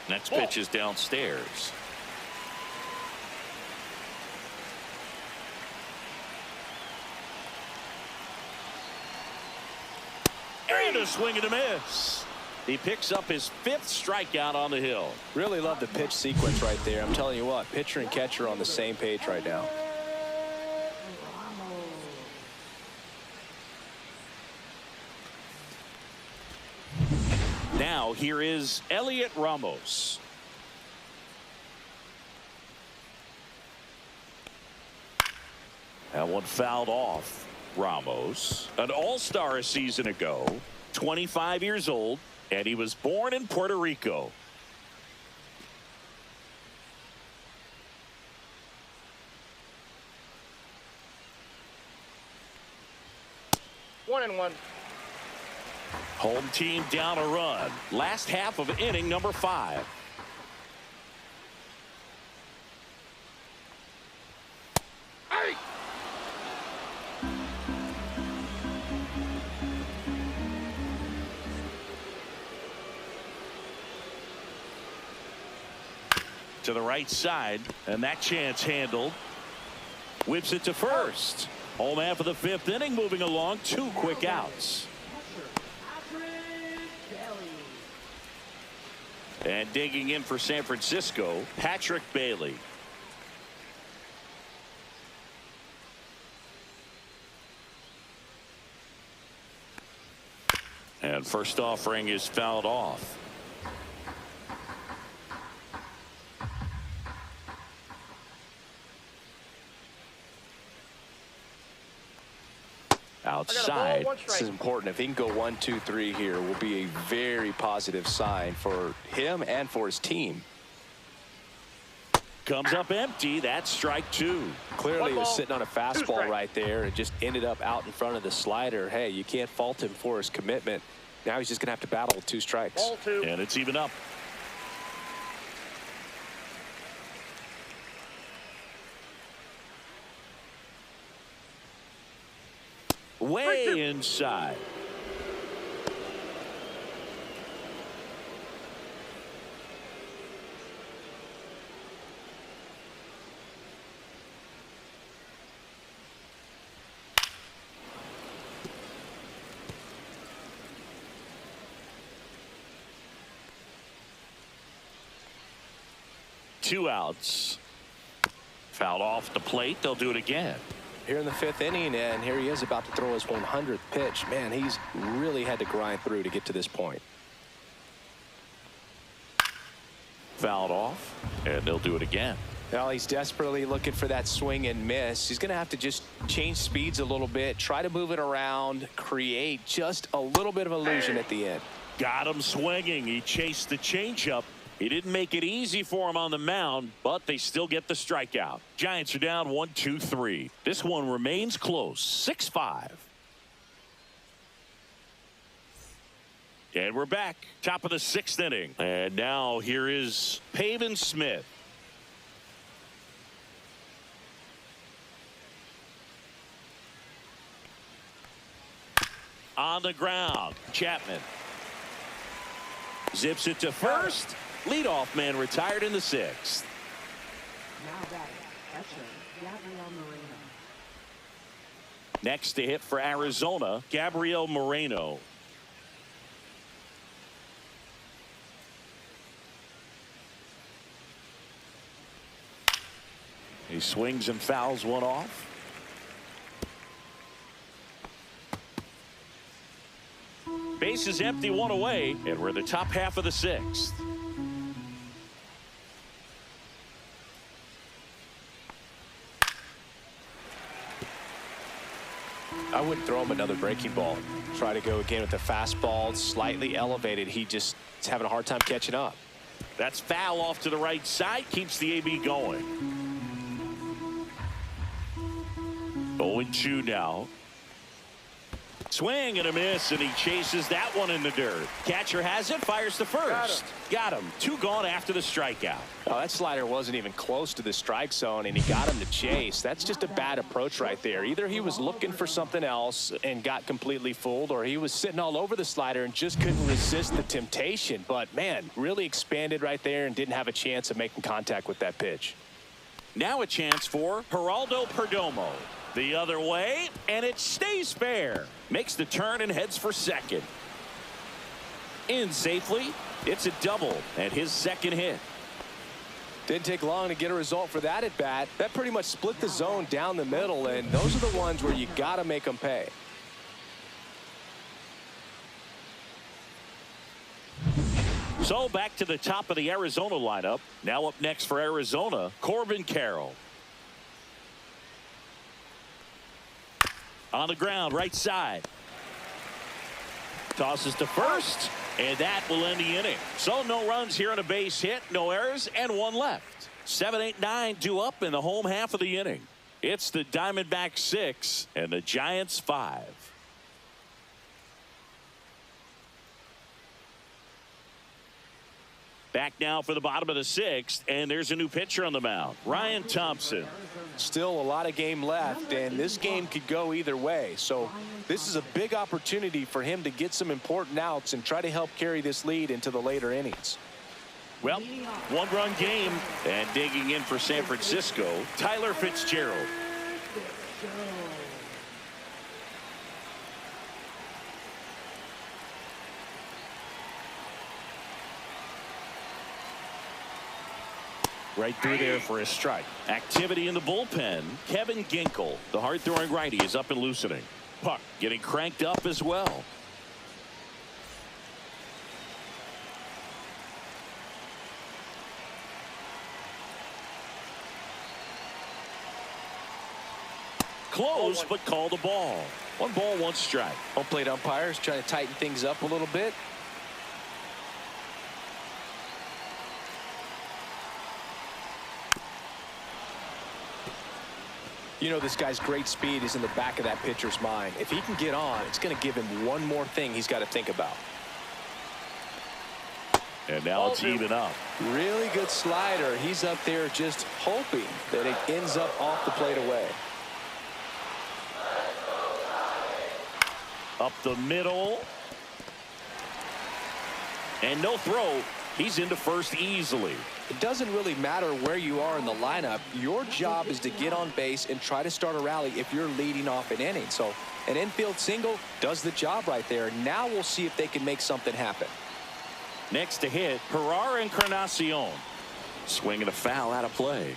Speaker 1: Next pitch is downstairs. And a swing and a miss. He picks up his 5th strikeout on the hill.
Speaker 2: Really love the pitch sequence right there. I'm telling you what, pitcher and catcher are on the same page right now.
Speaker 1: Now here is Elliot Ramos. That one fouled off. Ramos, an all-star a season ago, 25 years old, and he was born in Puerto Rico.
Speaker 3: One and one.
Speaker 1: Home team down a run. Last half of inning number 5. To the right side, and that chance handled. Whips it to first. Home half of the 5th inning moving along. 2 quick outs. And digging in for San Francisco, Patrick Bailey. And first offering is fouled off. Outside.
Speaker 2: This is important. If he can go 1, 2, 3 here, will be a very positive sign for him and for his team.
Speaker 1: Comes up empty. That's strike 2.
Speaker 2: Clearly he was sitting on a fastball right there and just ended up out in front of the slider. Hey, you can't fault him for his commitment. Now he's just going to have to battle with 2 strikes.
Speaker 3: Ball 2.
Speaker 1: And it's even up. Way inside. Two outs. Fouled off the plate. They'll do it again.
Speaker 2: Here in the 5th inning, and here he is about to throw his 100th pitch. Man, he's really had to grind through to get to this point.
Speaker 1: Fouled off, and they'll do it again.
Speaker 2: Well, he's desperately looking for that swing and miss. He's going to have to just change speeds a little bit, try to move it around, create just a little bit of illusion at the end.
Speaker 1: Got him swinging. He chased the changeup. He didn't make it easy for him on the mound, but they still get the strikeout. Giants are down 1-2-3. This one remains close, 6-5. And we're back, top of the 6th inning. And now here is Pavin Smith. On the ground, Chapman zips it to first. Leadoff man retired in the 6th.
Speaker 4: Now batting, catcher, Gabriel Moreno.
Speaker 1: Next to hit for Arizona, Gabriel Moreno. He swings and fouls one off. Base is empty, one away, and we're in the top half of the 6th.
Speaker 2: I wouldn't throw him another breaking ball. Try to go again with the fastball, slightly elevated. He just is having a hard time catching up.
Speaker 1: That's foul off to the right side, keeps the AB going. 0-2 now. Swing and a miss, and he chases that one in the dirt. Catcher has it, fires to first. Got him. 2 gone after the strikeout.
Speaker 2: Oh, that slider wasn't even close to the strike zone, and he got him to chase. That's just a bad approach right there. Either he was looking for something else and got completely fooled, or he was sitting all over the slider and just couldn't resist the temptation. But, man, really expanded right there and didn't have a chance of making contact with that pitch.
Speaker 1: Now a chance for Geraldo Perdomo. The other way, and it stays fair. Makes the turn and heads for second. In safely. It's a double and his 2nd hit.
Speaker 2: Didn't take long to get a result for that at bat. That pretty much split the zone down the middle, and those are the ones where you got to make them pay.
Speaker 1: So back to the top of the Arizona lineup. Now up next for Arizona, Corbin Carroll. On the ground, right side. Tosses to first, and that will end the inning. So no runs here on a base hit, no errors, and 1 left. 7, 8, 9 due up in the home half of the inning. It's the Diamondbacks 6 and the Giants 5. Back now for the bottom of the 6th, and there's a new pitcher on the mound, Ryan Thompson.
Speaker 2: Still a lot of game left, and this game could go either way. So this is a big opportunity for him to get some important outs and try to help carry this lead into the later innings.
Speaker 1: Well, 1-run game, and digging in for San Francisco, Tyler Fitzgerald. Right through there for a strike. Activity in the bullpen. Kevin Ginkel, the hard-throwing righty, is up and loosening. Puck getting cranked up as well. Close, but called a ball. 1 ball, 1 strike.
Speaker 2: Home plate umpires trying to tighten things up a little bit. You know, this guy's great speed is in the back of that pitcher's mind. If he can get on, it's going to give him one more thing he's got to think about.
Speaker 1: And now it's even up.
Speaker 2: Really good slider. He's up there just hoping that it ends up off the plate away.
Speaker 1: Up the middle. And no throw. He's into first easily.
Speaker 2: It doesn't really matter where you are in the lineup. Your job is to get on base and try to start a rally if you're leading off an inning. So an infield single does the job right there. Now we'll see if they can make something happen.
Speaker 1: Next to hit, Herrera Encarnacion. Swinging a foul out of play.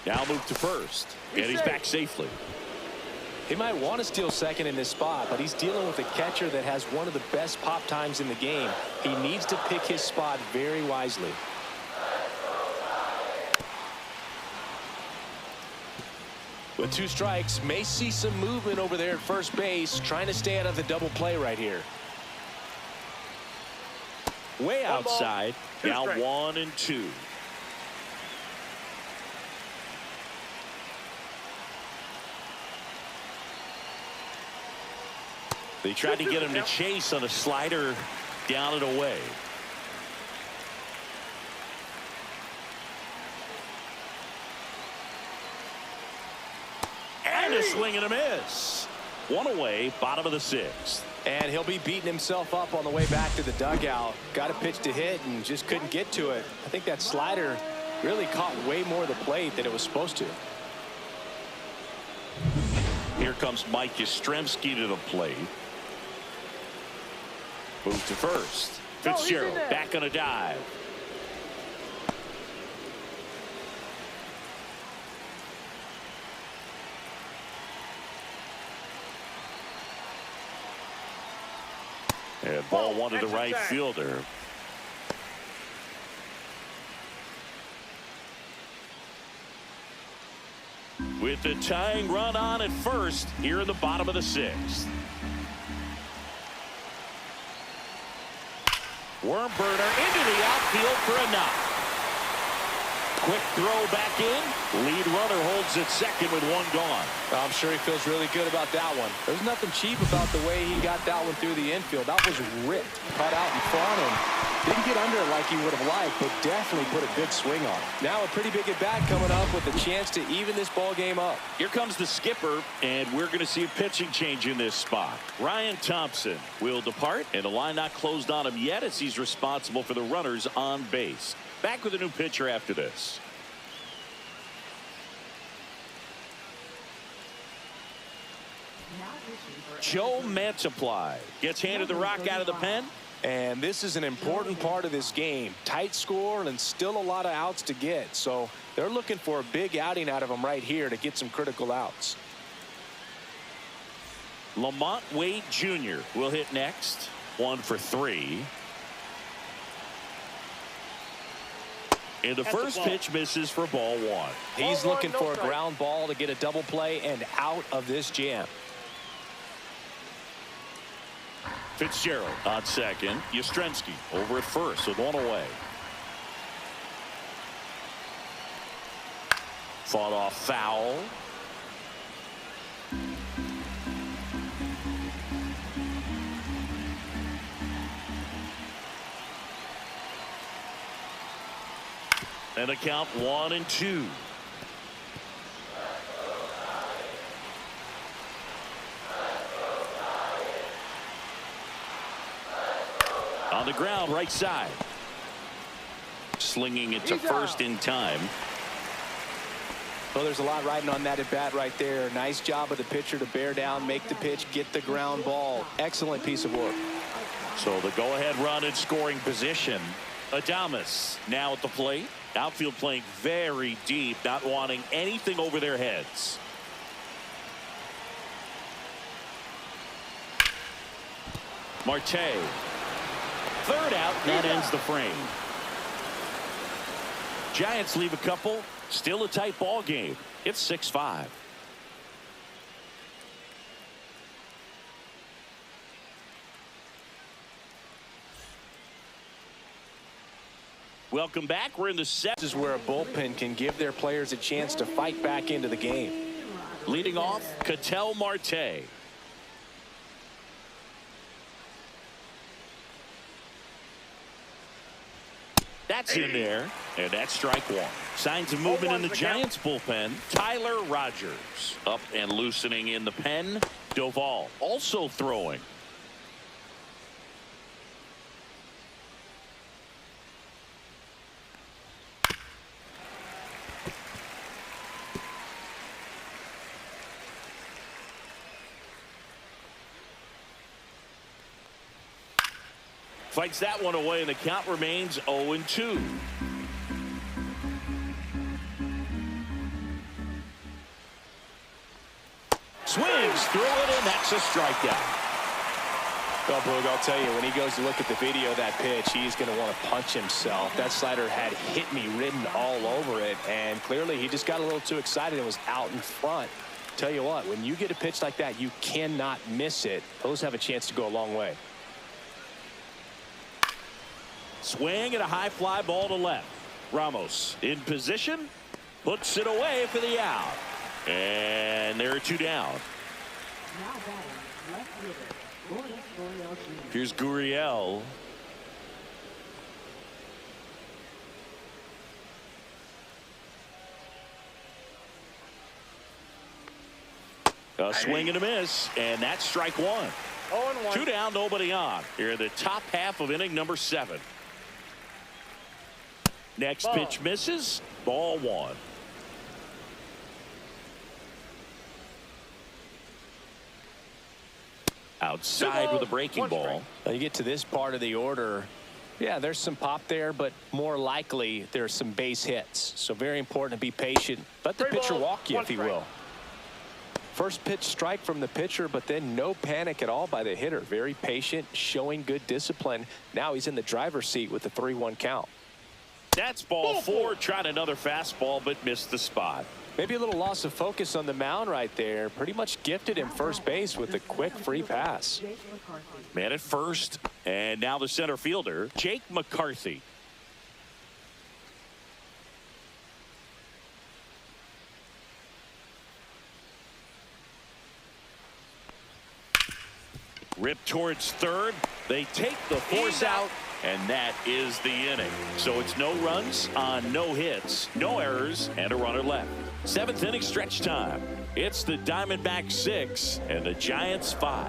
Speaker 1: Now move to first. And he's back safely.
Speaker 2: He might want to steal second in this spot, but he's dealing with a catcher that has one of the best pop times in the game. He needs to pick his spot very wisely. With 2 strikes, may see some movement over there at first base, trying to stay out of the double play right here.
Speaker 1: Way outside. Now
Speaker 3: strikes.
Speaker 1: 1 and 2. They tried to get him to chase on a slider down and away. And a swing and a miss. 1 away, bottom of the 6th.
Speaker 2: And he'll be beating himself up on the way back to the dugout. Got a pitch to hit and just couldn't get to it. I think that slider really caught way more of the plate than it was supposed to.
Speaker 1: Here comes Mike Yastrzemski to the plate. Move to first. Fitzgerald back on a dive. And ball 1 to the right fielder. With the tying run on at first here in the bottom of the 6th. Worm burner into the outfield for a knock. Quick throw back in. Lead runner holds at second with 1 gone.
Speaker 2: I'm sure he feels really good about that one. There's nothing cheap about the way he got that one through the infield. That was ripped, cut out in front, and didn't get under it like he would have liked, but definitely put a good swing on it. Now a pretty big at bat coming up with a chance to even this ball game up.
Speaker 1: Here comes the skipper, and we're going to see a pitching change in this spot. Ryan Thompson will depart, and the line not closed on him yet as he's responsible for the runners on base. Back with a new pitcher after this. Joe Mantiply gets handed the rock out of the pen.
Speaker 2: And this is an important part of this game. Tight score and still a lot of outs to get. So they're looking for a big outing out of him right here to get some critical outs.
Speaker 1: Lamont Wade Jr. will hit next. 1 for 3. And the first pitch misses for ball 1.
Speaker 2: He's looking for a ground ball to get a double play and out of this jam.
Speaker 1: Fitzgerald on second. Yastrzemski over at first with 1 away. Fought off foul. And a count 1 and 2. On the ground, right side. Slinging it to first in time.
Speaker 2: Well, there's a lot riding on that at bat right there. Nice job of the pitcher to bear down, make the pitch, get the ground ball. Excellent piece of work.
Speaker 1: So the go-ahead run in scoring position. Adames now at the plate. Outfield playing very deep, not wanting anything over their heads. Marte. Third out, that ends the frame. Giants leave a couple. Still a tight ball game. It's 6-5. Welcome back. We're in the 7th.
Speaker 2: This is where a bullpen can give their players a chance to fight back into the game.
Speaker 1: Leading off, Ketel Marte. That's in there, and that's strike 1. Signs of movement in the Giants bullpen. Tyler Rogers up and loosening in the pen. Doval also throwing. Fights that one away, and the count remains 0-2. Swings through it, and that's a strikeout.
Speaker 2: Well, Boog, I'll tell you, when he goes to look at the video of that pitch, he's going to want to punch himself. That slider had hit me written all over it, and clearly he just got a little too excited and was out in front. Tell you what, when you get a pitch like that, you cannot miss it. Those have a chance to go a long way.
Speaker 1: Swing and a high fly ball to left. Ramos in position, puts it away for the out. And there are two down.
Speaker 4: Now batting, left fielder, Guriel Jr.
Speaker 1: Here's Guriel. A swing and a miss, and that's strike one.
Speaker 3: 0-1.
Speaker 1: Two down, nobody on. Here in the top half of inning number 7. Next
Speaker 3: Ball.
Speaker 1: pitch misses. Ball one. Outside with a breaking
Speaker 3: One
Speaker 1: ball.
Speaker 3: strike.
Speaker 2: Now you get to this part of the order. Yeah, there's some pop there, but more likely there's some base hits. So very important to be patient. Let the
Speaker 3: Three
Speaker 2: pitcher
Speaker 3: balls,
Speaker 2: walk you,
Speaker 3: one
Speaker 2: if he
Speaker 3: strike.
Speaker 2: will. First pitch strike from the pitcher, but then no panic at all by the hitter. Very patient, showing good discipline. Now he's in the driver's seat with the 3-1 count.
Speaker 1: That's ball four. Tried another fastball, but missed the spot.
Speaker 2: Maybe a little loss of focus on the mound right there. Pretty much gifted him first base with a quick free pass.
Speaker 4: Jake McCarthy.
Speaker 1: Man at first, and now the center fielder, Jake McCarthy. Rip towards third. They take the force out, and that is the inning. So it's no runs on no hits, no errors, and a runner left. 7th inning stretch time. It's the Diamondbacks 6 and the Giants 5.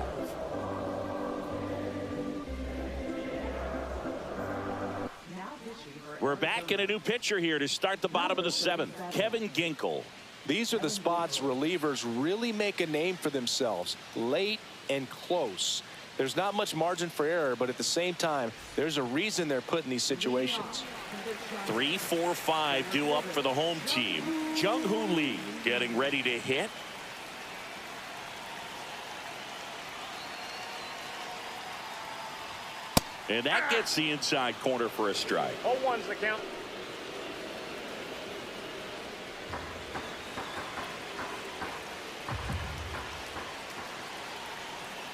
Speaker 4: Now pitching for
Speaker 1: We're back in a new pitcher here to start the bottom of the 7th. Kevin Ginkel.
Speaker 2: These are the spots relievers really make a name for themselves. Late and close. There's not much margin for error, but at the same time, there's a reason they're put in these situations.
Speaker 1: 3, 4, 5 due up for the home team. Jung-Hoo Lee getting ready to hit. And that gets the inside corner for a strike.
Speaker 3: 0-1's the count.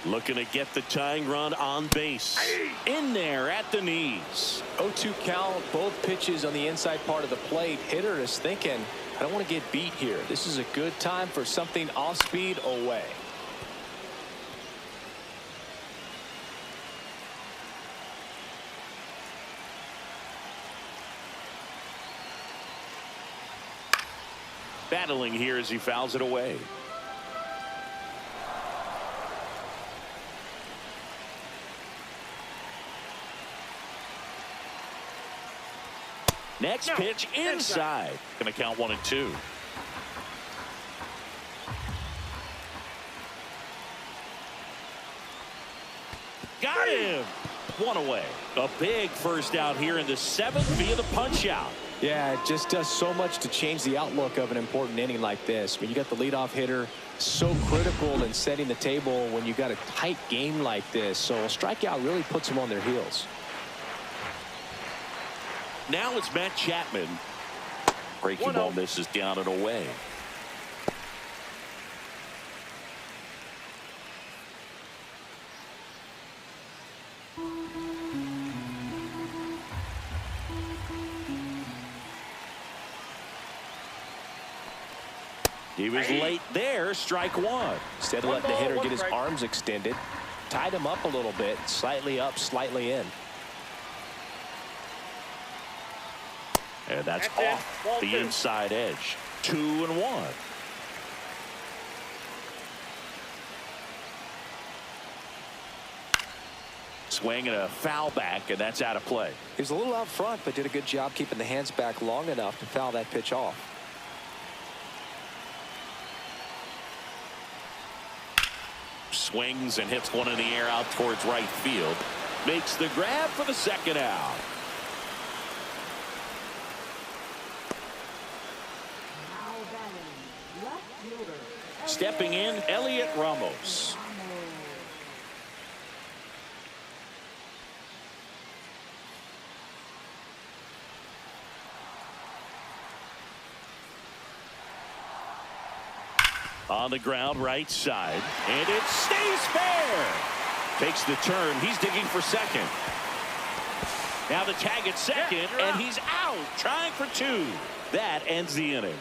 Speaker 1: Looking to get the tying run on base. In there at the knees.
Speaker 2: 0-2 count, both pitches on the inside part of the plate. Hitter is thinking, I don't want to get beat here. This is a good time for something off speed away.
Speaker 1: Battling here as he fouls it away. Next pitch inside. Going to count 1 and 2. Got him. 1 away. A big first out here in the 7th via the punch out.
Speaker 2: Yeah, it just does so much to change the outlook of an important inning like this. When you got the leadoff hitter, so critical in setting the table when you got a tight game like this. So a strikeout really puts them on their heels.
Speaker 1: Now it's Matt Chapman. Breaking ball misses down and away. He was late there. Strike 1.
Speaker 2: Instead of letting the hitter get his arms extended, tied him up a little bit, slightly up, slightly in.
Speaker 1: And that's off the inside edge. 2 and 1. Swing and a foul back, and that's out of play.
Speaker 2: He was a little out front, but did a good job keeping the hands back long enough to foul that pitch off.
Speaker 1: Swings and hits one in the air out towards right field. Makes the grab for the 2nd out.
Speaker 4: Now batting, left fielder,
Speaker 1: Stepping in, Elliot Ramos. On the ground, right side, and it stays fair. Takes the turn. He's digging for second. Now the tag at second, and he's out, trying for two. That ends the inning.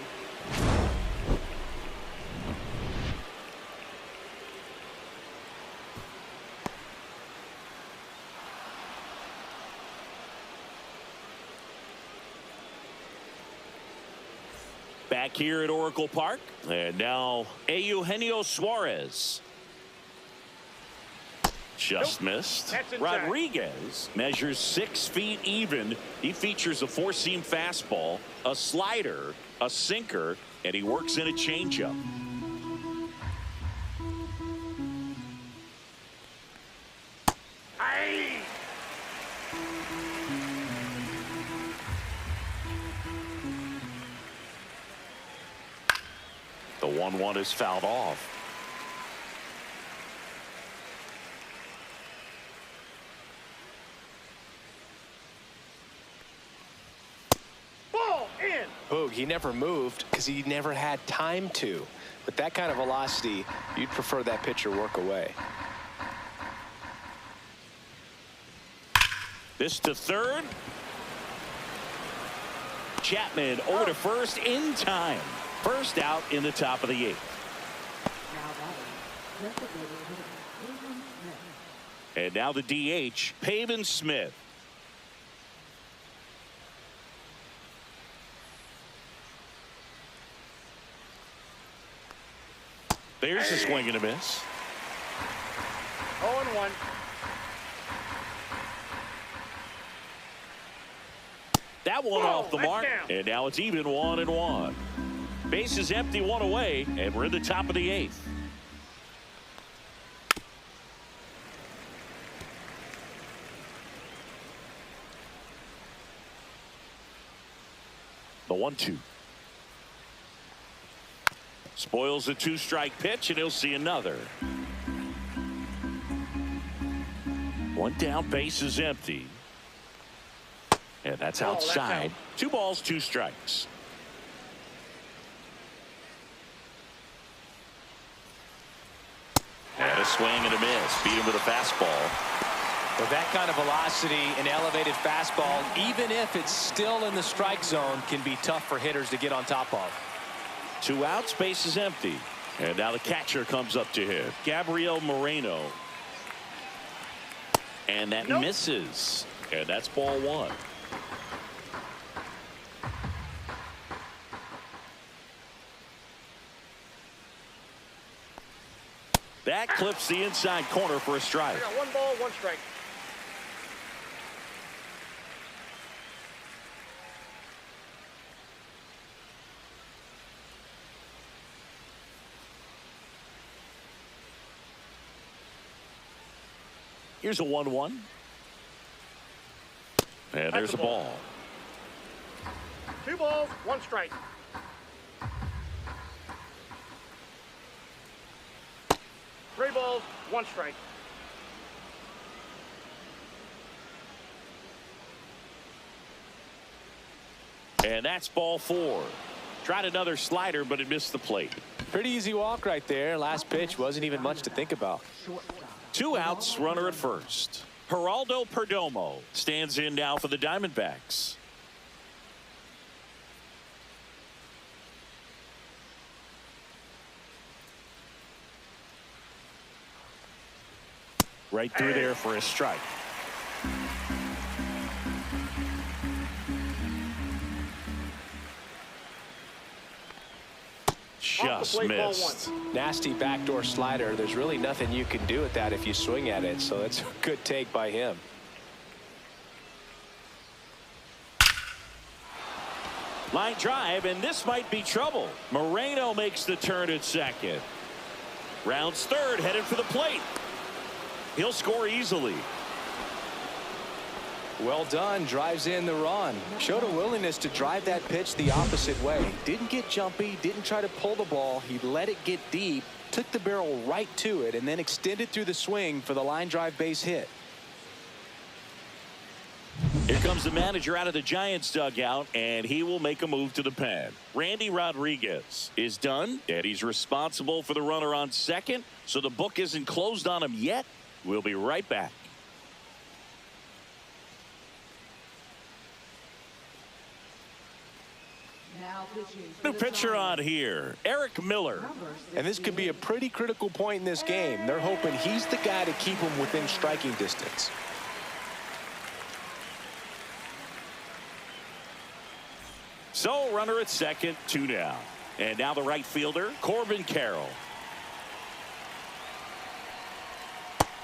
Speaker 1: Back here at Oracle Park, and now Eugenio Suarez. Just missed. Rodriguez measures 6 feet even. He features a four-seam fastball, a slider, a sinker, and he works in a changeup. The 1-1 is fouled off.
Speaker 3: Ball in.
Speaker 2: Boog, he never moved because he never had time to. With that kind of velocity, you'd prefer that pitcher work away.
Speaker 1: This to third. Chapman over to first in time. First out in the top of the 8th.
Speaker 4: Now batting, designated hitter, Pavin Smith.
Speaker 1: And now the DH, Pavin Smith. There's a swing and a miss.
Speaker 3: 0-1.
Speaker 1: That one off the
Speaker 3: that's
Speaker 1: mark.
Speaker 3: down.
Speaker 1: And now it's even 1-1. Bases empty, one away, and we're in the top of the 8th. The 1-2. Spoils a 2-strike pitch, and he'll see another. One down, bases empty. And that's outside. 2 balls, 2 strikes. And a swing and a miss. Beat him with a fastball.
Speaker 2: With that kind of velocity, an elevated fastball, even if it's still in the strike zone, can be tough for hitters to get on top of.
Speaker 1: 2 outs, base is empty. And now the catcher comes up to him, Gabriel Moreno. And that misses. And that's ball 1. That clips the inside corner for a strike.
Speaker 3: I got 1 ball, 1 strike.
Speaker 1: Here's a 1-1. And there's a ball.
Speaker 3: 2 balls, 1 strike. Three balls, 1 strike.
Speaker 1: And that's ball 4. Tried another slider, but it missed the plate.
Speaker 2: Pretty easy walk right there. Last pitch wasn't even much to think about.
Speaker 1: 2 outs, runner at first. Geraldo Perdomo stands in now for the Diamondbacks. Right through there for a strike. Just missed.
Speaker 2: Nasty backdoor slider. There's really nothing you can do with that if you swing at it. So that's a good take by him.
Speaker 1: Line drive, and this might be trouble. Moreno makes the turn at second. Rounds third, headed for the plate. He'll score easily.
Speaker 2: Well done. Drives in the run. Showed a willingness to drive that pitch the opposite way. Didn't get jumpy. Didn't try to pull the ball. He let it get deep. Took the barrel right to it and then extended through the swing for the line drive base hit.
Speaker 1: Here comes the manager out of the Giants dugout, and he will make a move to the pen. Randy Rodriguez is done, and he's responsible for the runner on second, so the book isn't closed on him yet. We'll be right back. New pitcher on here, Eric Miller.
Speaker 2: And this could be a pretty critical point in this game. They're hoping he's the guy to keep him within striking distance.
Speaker 1: So runner at second, 2 down. And now the right fielder, Corbin Carroll.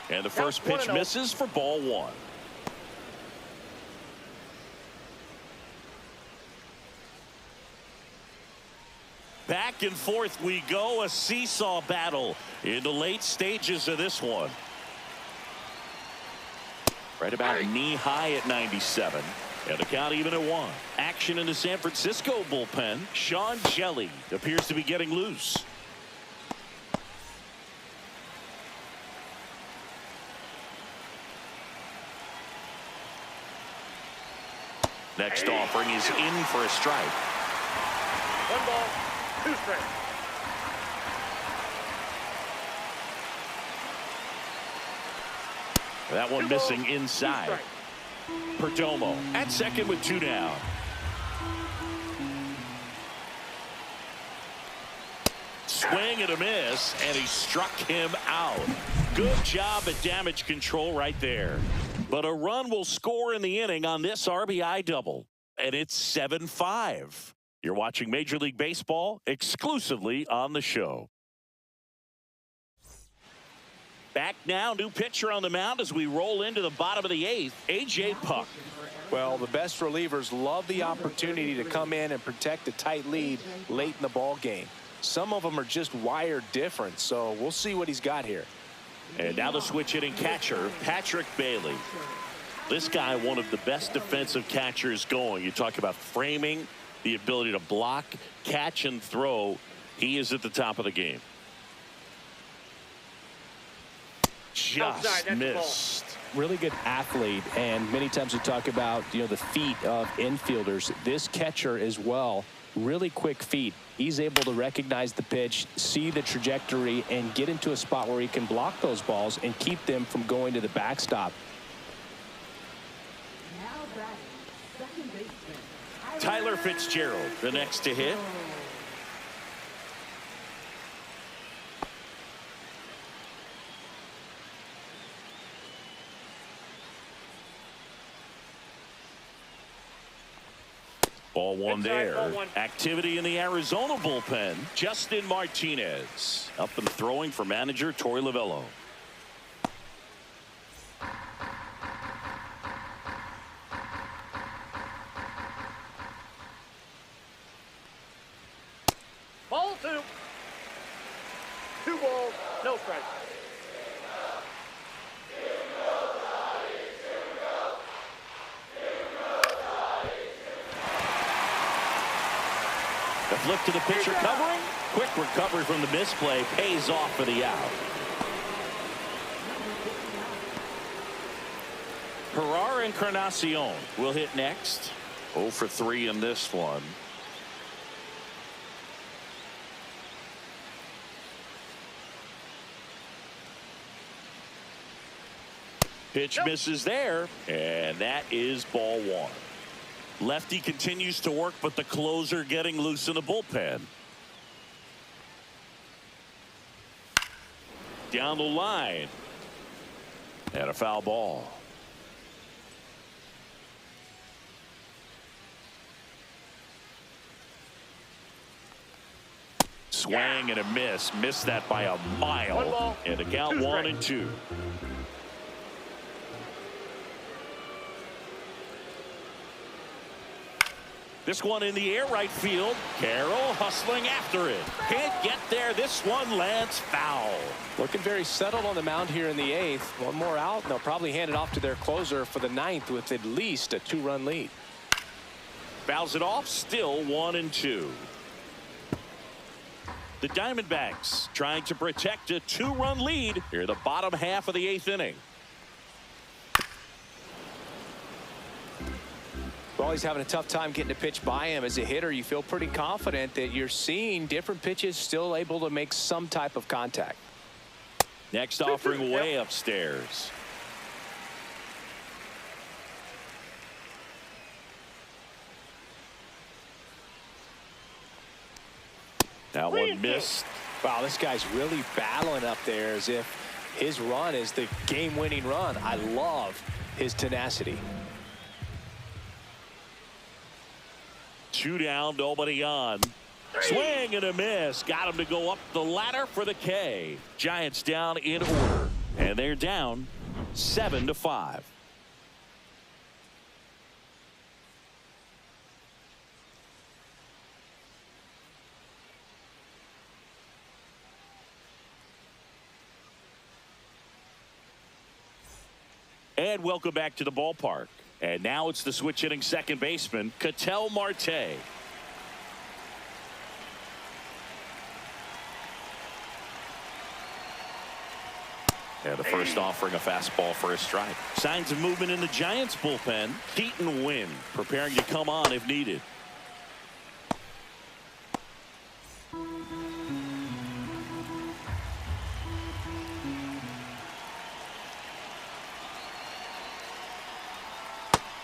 Speaker 1: And the first pitch misses for ball 1. Back and forth we go, a seesaw battle in the late stages of this one. Right about knee high at 97. And the count even at 1. Action in the San Francisco bullpen. Sean Shelley appears to be getting loose. Next offering is in for a strike.
Speaker 3: 1 ball, 2 strikes.
Speaker 1: That one missing inside. Perdomo at second with 2 down. Swing and a miss, and he struck him out. Good job at damage control right there. But a run will score in the inning on this RBI double, and it's 7-5. You're watching Major League Baseball exclusively on the show. Back now, new pitcher on the mound as we roll into the bottom of the 8th, A.J. Puck.
Speaker 2: Well, the best relievers love the opportunity to come in and protect a tight lead late in the ball game. Some of them are just wired different, so we'll see what he's got here.
Speaker 1: And now the switch hitting catcher, Patrick Bailey. This guy, one of the best defensive catchers going. You talk about framing, the ability to block, catch, and throw. He is at the top of the game. Just missed.
Speaker 2: Really good athlete, and many times we talk about, the feet of infielders. This catcher as well, really quick feet. He's able to recognize the pitch, see the trajectory, and get into a spot where he can block those balls and keep them from going to the backstop.
Speaker 1: Tyler Fitzgerald, the next to hit. Ball 1 there.
Speaker 3: Ball 1.
Speaker 1: Activity in the Arizona bullpen. Justin Martinez up and throwing for manager Torey Lovullo.
Speaker 3: Ball 2. 2 balls, no strikes.
Speaker 1: The flip to the pitcher covering. Quick recovery from the misplay pays off for the out. Herrera and Encarnacion will hit next. 0 for 3 in this one. Pitch misses there, and that is ball 1. Lefty continues to work, but the closer getting loose in the bullpen. Down the line. And a foul ball. Swing and a miss. Missed that by a mile. And the count 1-2. This one in the air right field. Carroll hustling after it. Can't get there. This one lands foul.
Speaker 2: Looking very settled on the mound here in the 8th. One more out, and they'll probably hand it off to their closer for the 9th with at least a 2-run lead.
Speaker 1: Fouls it off. Still 1-2. The Diamondbacks trying to protect a 2-run lead here in the bottom half of the 8th inning.
Speaker 2: Well, he's having a tough time getting a pitch by him. As a hitter, you feel pretty confident that you're seeing different pitches still able to make some type of contact.
Speaker 1: Next offering way upstairs. That one missed.
Speaker 2: Wow, this guy's really battling up there as if his run is the game-winning run. I love his tenacity.
Speaker 1: 2 down, nobody on. Swing and a miss. Got him to go up the ladder for the K. Giants down in order. And they're down 7-5. And welcome back to the ballpark. And now it's the switch hitting second baseman, Ketel Marte. And the first offering a fastball for a strike. Signs of movement in the Giants bullpen. Keaton Wynn preparing to come on if needed.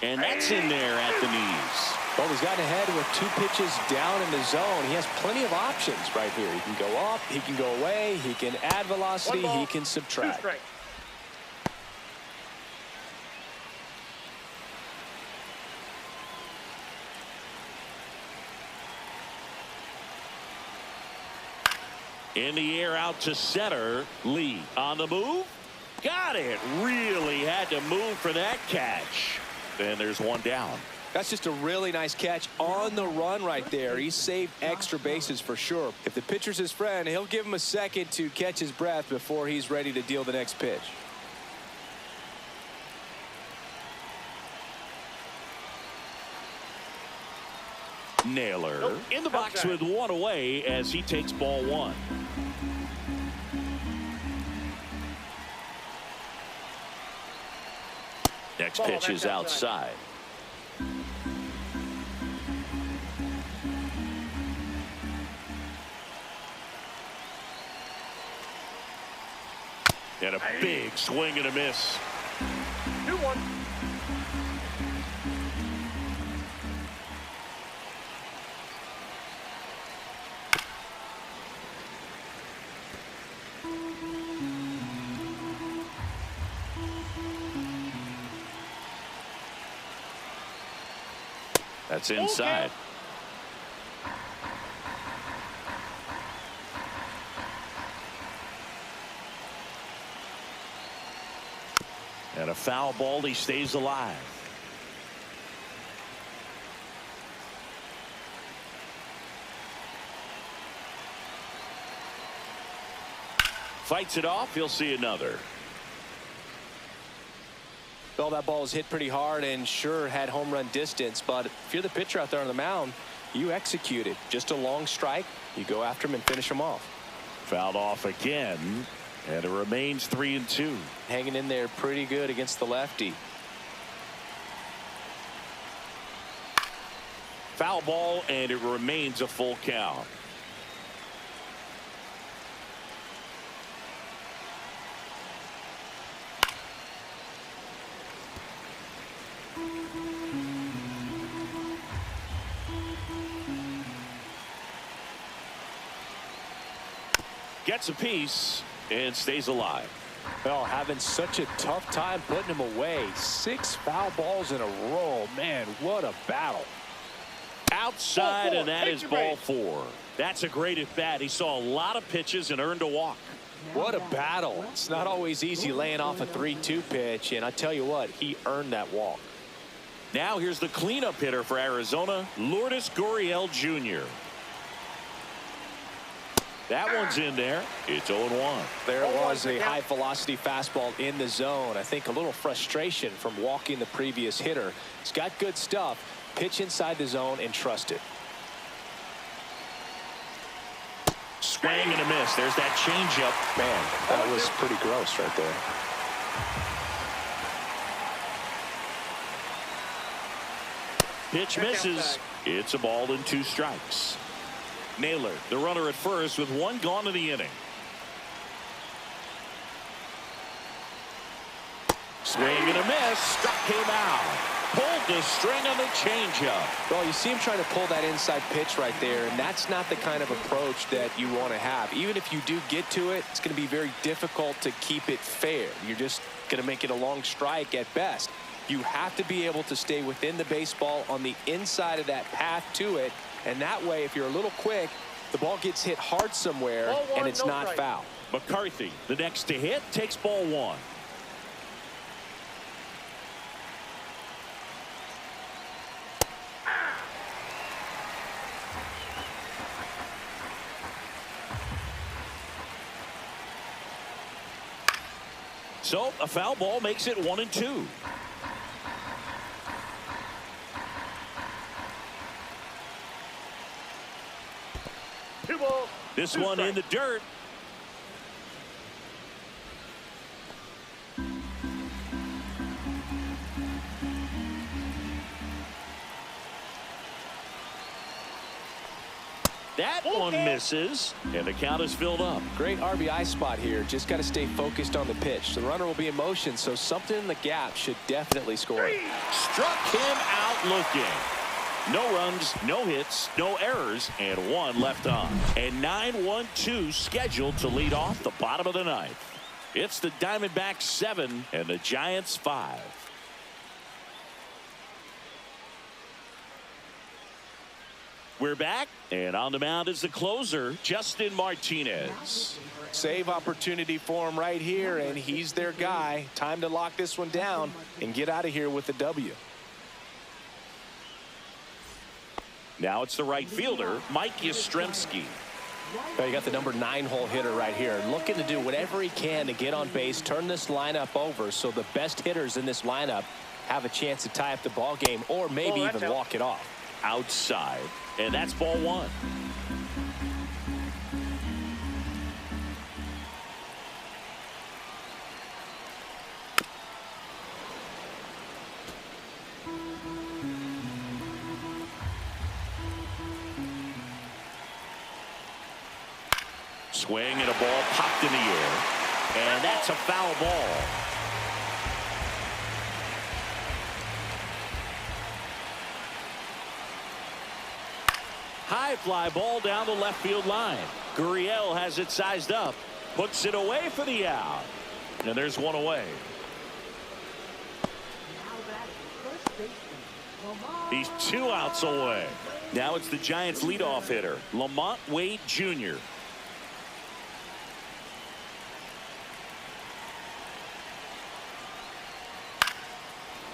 Speaker 1: And that's in there at the knees.
Speaker 2: Well, he's gotten ahead with 2 pitches down in the zone. He has plenty of options right here. He can go up, he can go away, he can add velocity, he can subtract.
Speaker 1: In the air out to center. Lee on the move. Got it. Really had to move for that catch. And there's one down.
Speaker 2: That's just a really nice catch on the run right there. He saved extra bases for sure. If the pitcher's his friend, he'll give him a second to catch his breath before he's ready to deal the next pitch.
Speaker 1: Naylor in the box with one away as he takes ball 1. Next pitch is outside. And a big swing and a miss.
Speaker 3: 2-1.
Speaker 1: That's inside. And a foul ball. He stays alive. Fights it off. He'll see another.
Speaker 2: Well, that ball was hit pretty hard and sure had home run distance, but if you're the pitcher out there on the mound, you execute it. Just a long strike, you go after him and finish him off.
Speaker 1: Fouled off again, and it remains 3-2.
Speaker 2: Hanging in there pretty good against the lefty.
Speaker 1: Foul ball, and it remains a full count. Gets a piece and stays alive.
Speaker 2: Well, having such a tough time putting him away. 6 foul balls in a row. Man, what a battle.
Speaker 1: Outside, and that is ball 4. That's a great at bat. He saw a lot of pitches and earned a walk.
Speaker 2: What a battle. It's not always easy laying off a 3-2 pitch, and I tell you what, he earned that walk.
Speaker 1: Now here's the cleanup hitter for Arizona, Lourdes Gurriel Jr. That one's in there. It's 0-1.
Speaker 2: There it was, a high velocity fastball in the zone. I think a little frustration from walking the previous hitter. He's got good stuff. Pitch inside the zone and trust it.
Speaker 1: Swing and a miss. There's that changeup.
Speaker 2: Man, that was pretty gross right there.
Speaker 1: Pitch misses. It's a ball and 2 strikes. Naylor, the runner at first with 1 gone in the inning. Swing and a miss. Struck him out. Pulled the string on the changeup.
Speaker 2: Well, you see him trying to pull that inside pitch right there, and that's not the kind of approach that you want to have. Even if you do get to it, it's going to be very difficult to keep it fair. You're just going to make it a long strike at best. You have to be able to stay within the baseball on the inside of that path to it, and that way, if you're a little quick, the ball gets hit hard somewhere, and it's not foul.
Speaker 1: McCarthy, the next to hit, takes ball 1. So a foul ball makes it 1-2. This one in the dirt. That one misses, and the count is filled up.
Speaker 2: Great RBI spot here. Just got to stay focused on the pitch. The runner will be in motion, so something in the gap should definitely score.
Speaker 1: Struck him out looking. No runs, no hits, no errors, and 1 left on. And 9-1-2 scheduled to lead off the bottom of the 9th. It's the Diamondbacks 7 and the Giants 5. We're back, and on the mound is the closer, Justin Martinez.
Speaker 2: Save opportunity for him right here, and he's their guy. Time to lock this one down and get out of here with the W.
Speaker 1: Now it's the right fielder, Mike Yastrzemski.
Speaker 2: You got the number 9 hole hitter right here, looking to do whatever he can to get on base, turn this lineup over so the best hitters in this lineup have a chance to tie up the ball game or maybe even walk it off.
Speaker 1: Outside, and that's ball 1. Swing and a ball popped in the air, and that's a foul ball. High fly ball down the left field line. Gurriel has it sized up, puts it away for the out, and there's 1 away. He's 2 outs away. Now it's the Giants leadoff hitter, Lamont Wade Jr.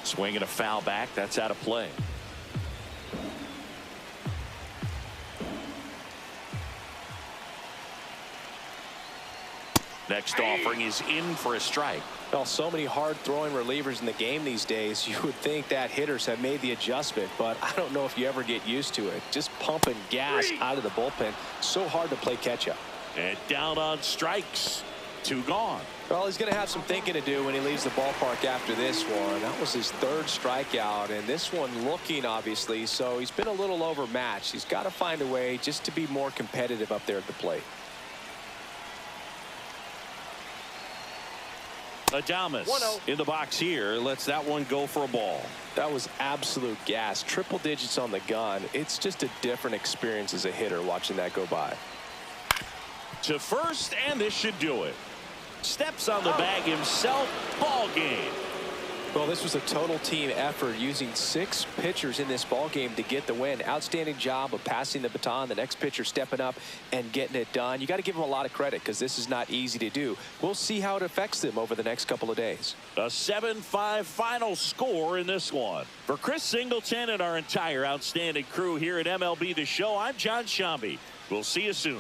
Speaker 1: Swinging a foul back. That's out of play. Next offering is in for a strike.
Speaker 2: Well, so many hard throwing relievers in the game these days. You would think that hitters have made the adjustment, but I don't know if you ever get used to it. Just pumping gas out of the bullpen. So hard to play catch up.
Speaker 1: And down on strikes. 2 gone.
Speaker 2: Well, he's going to have some thinking to do when he leaves the ballpark after this one. That was his 3rd strikeout, and this one looking obviously, so he's been a little overmatched. He's got to find a way just to be more competitive up there at the plate.
Speaker 1: Adames in the box here lets that one go for a ball.
Speaker 2: That was absolute gas. Triple digits on the gun. It's just a different experience as a hitter watching that go by.
Speaker 1: To first, and this should do it. Steps on the bag himself. Ball game.
Speaker 2: Well, this was a total team effort, using 6 pitchers in this ball game to get the win. Outstanding job of passing the baton. The next pitcher stepping up and getting it done. You got to give them a lot of credit because this is not easy to do. We'll see how it affects them over the next couple of days.
Speaker 1: A 7-5 final score in this one. For Chris Singleton and our entire outstanding crew here at MLB The Show, I'm John Shambi. We'll see you soon.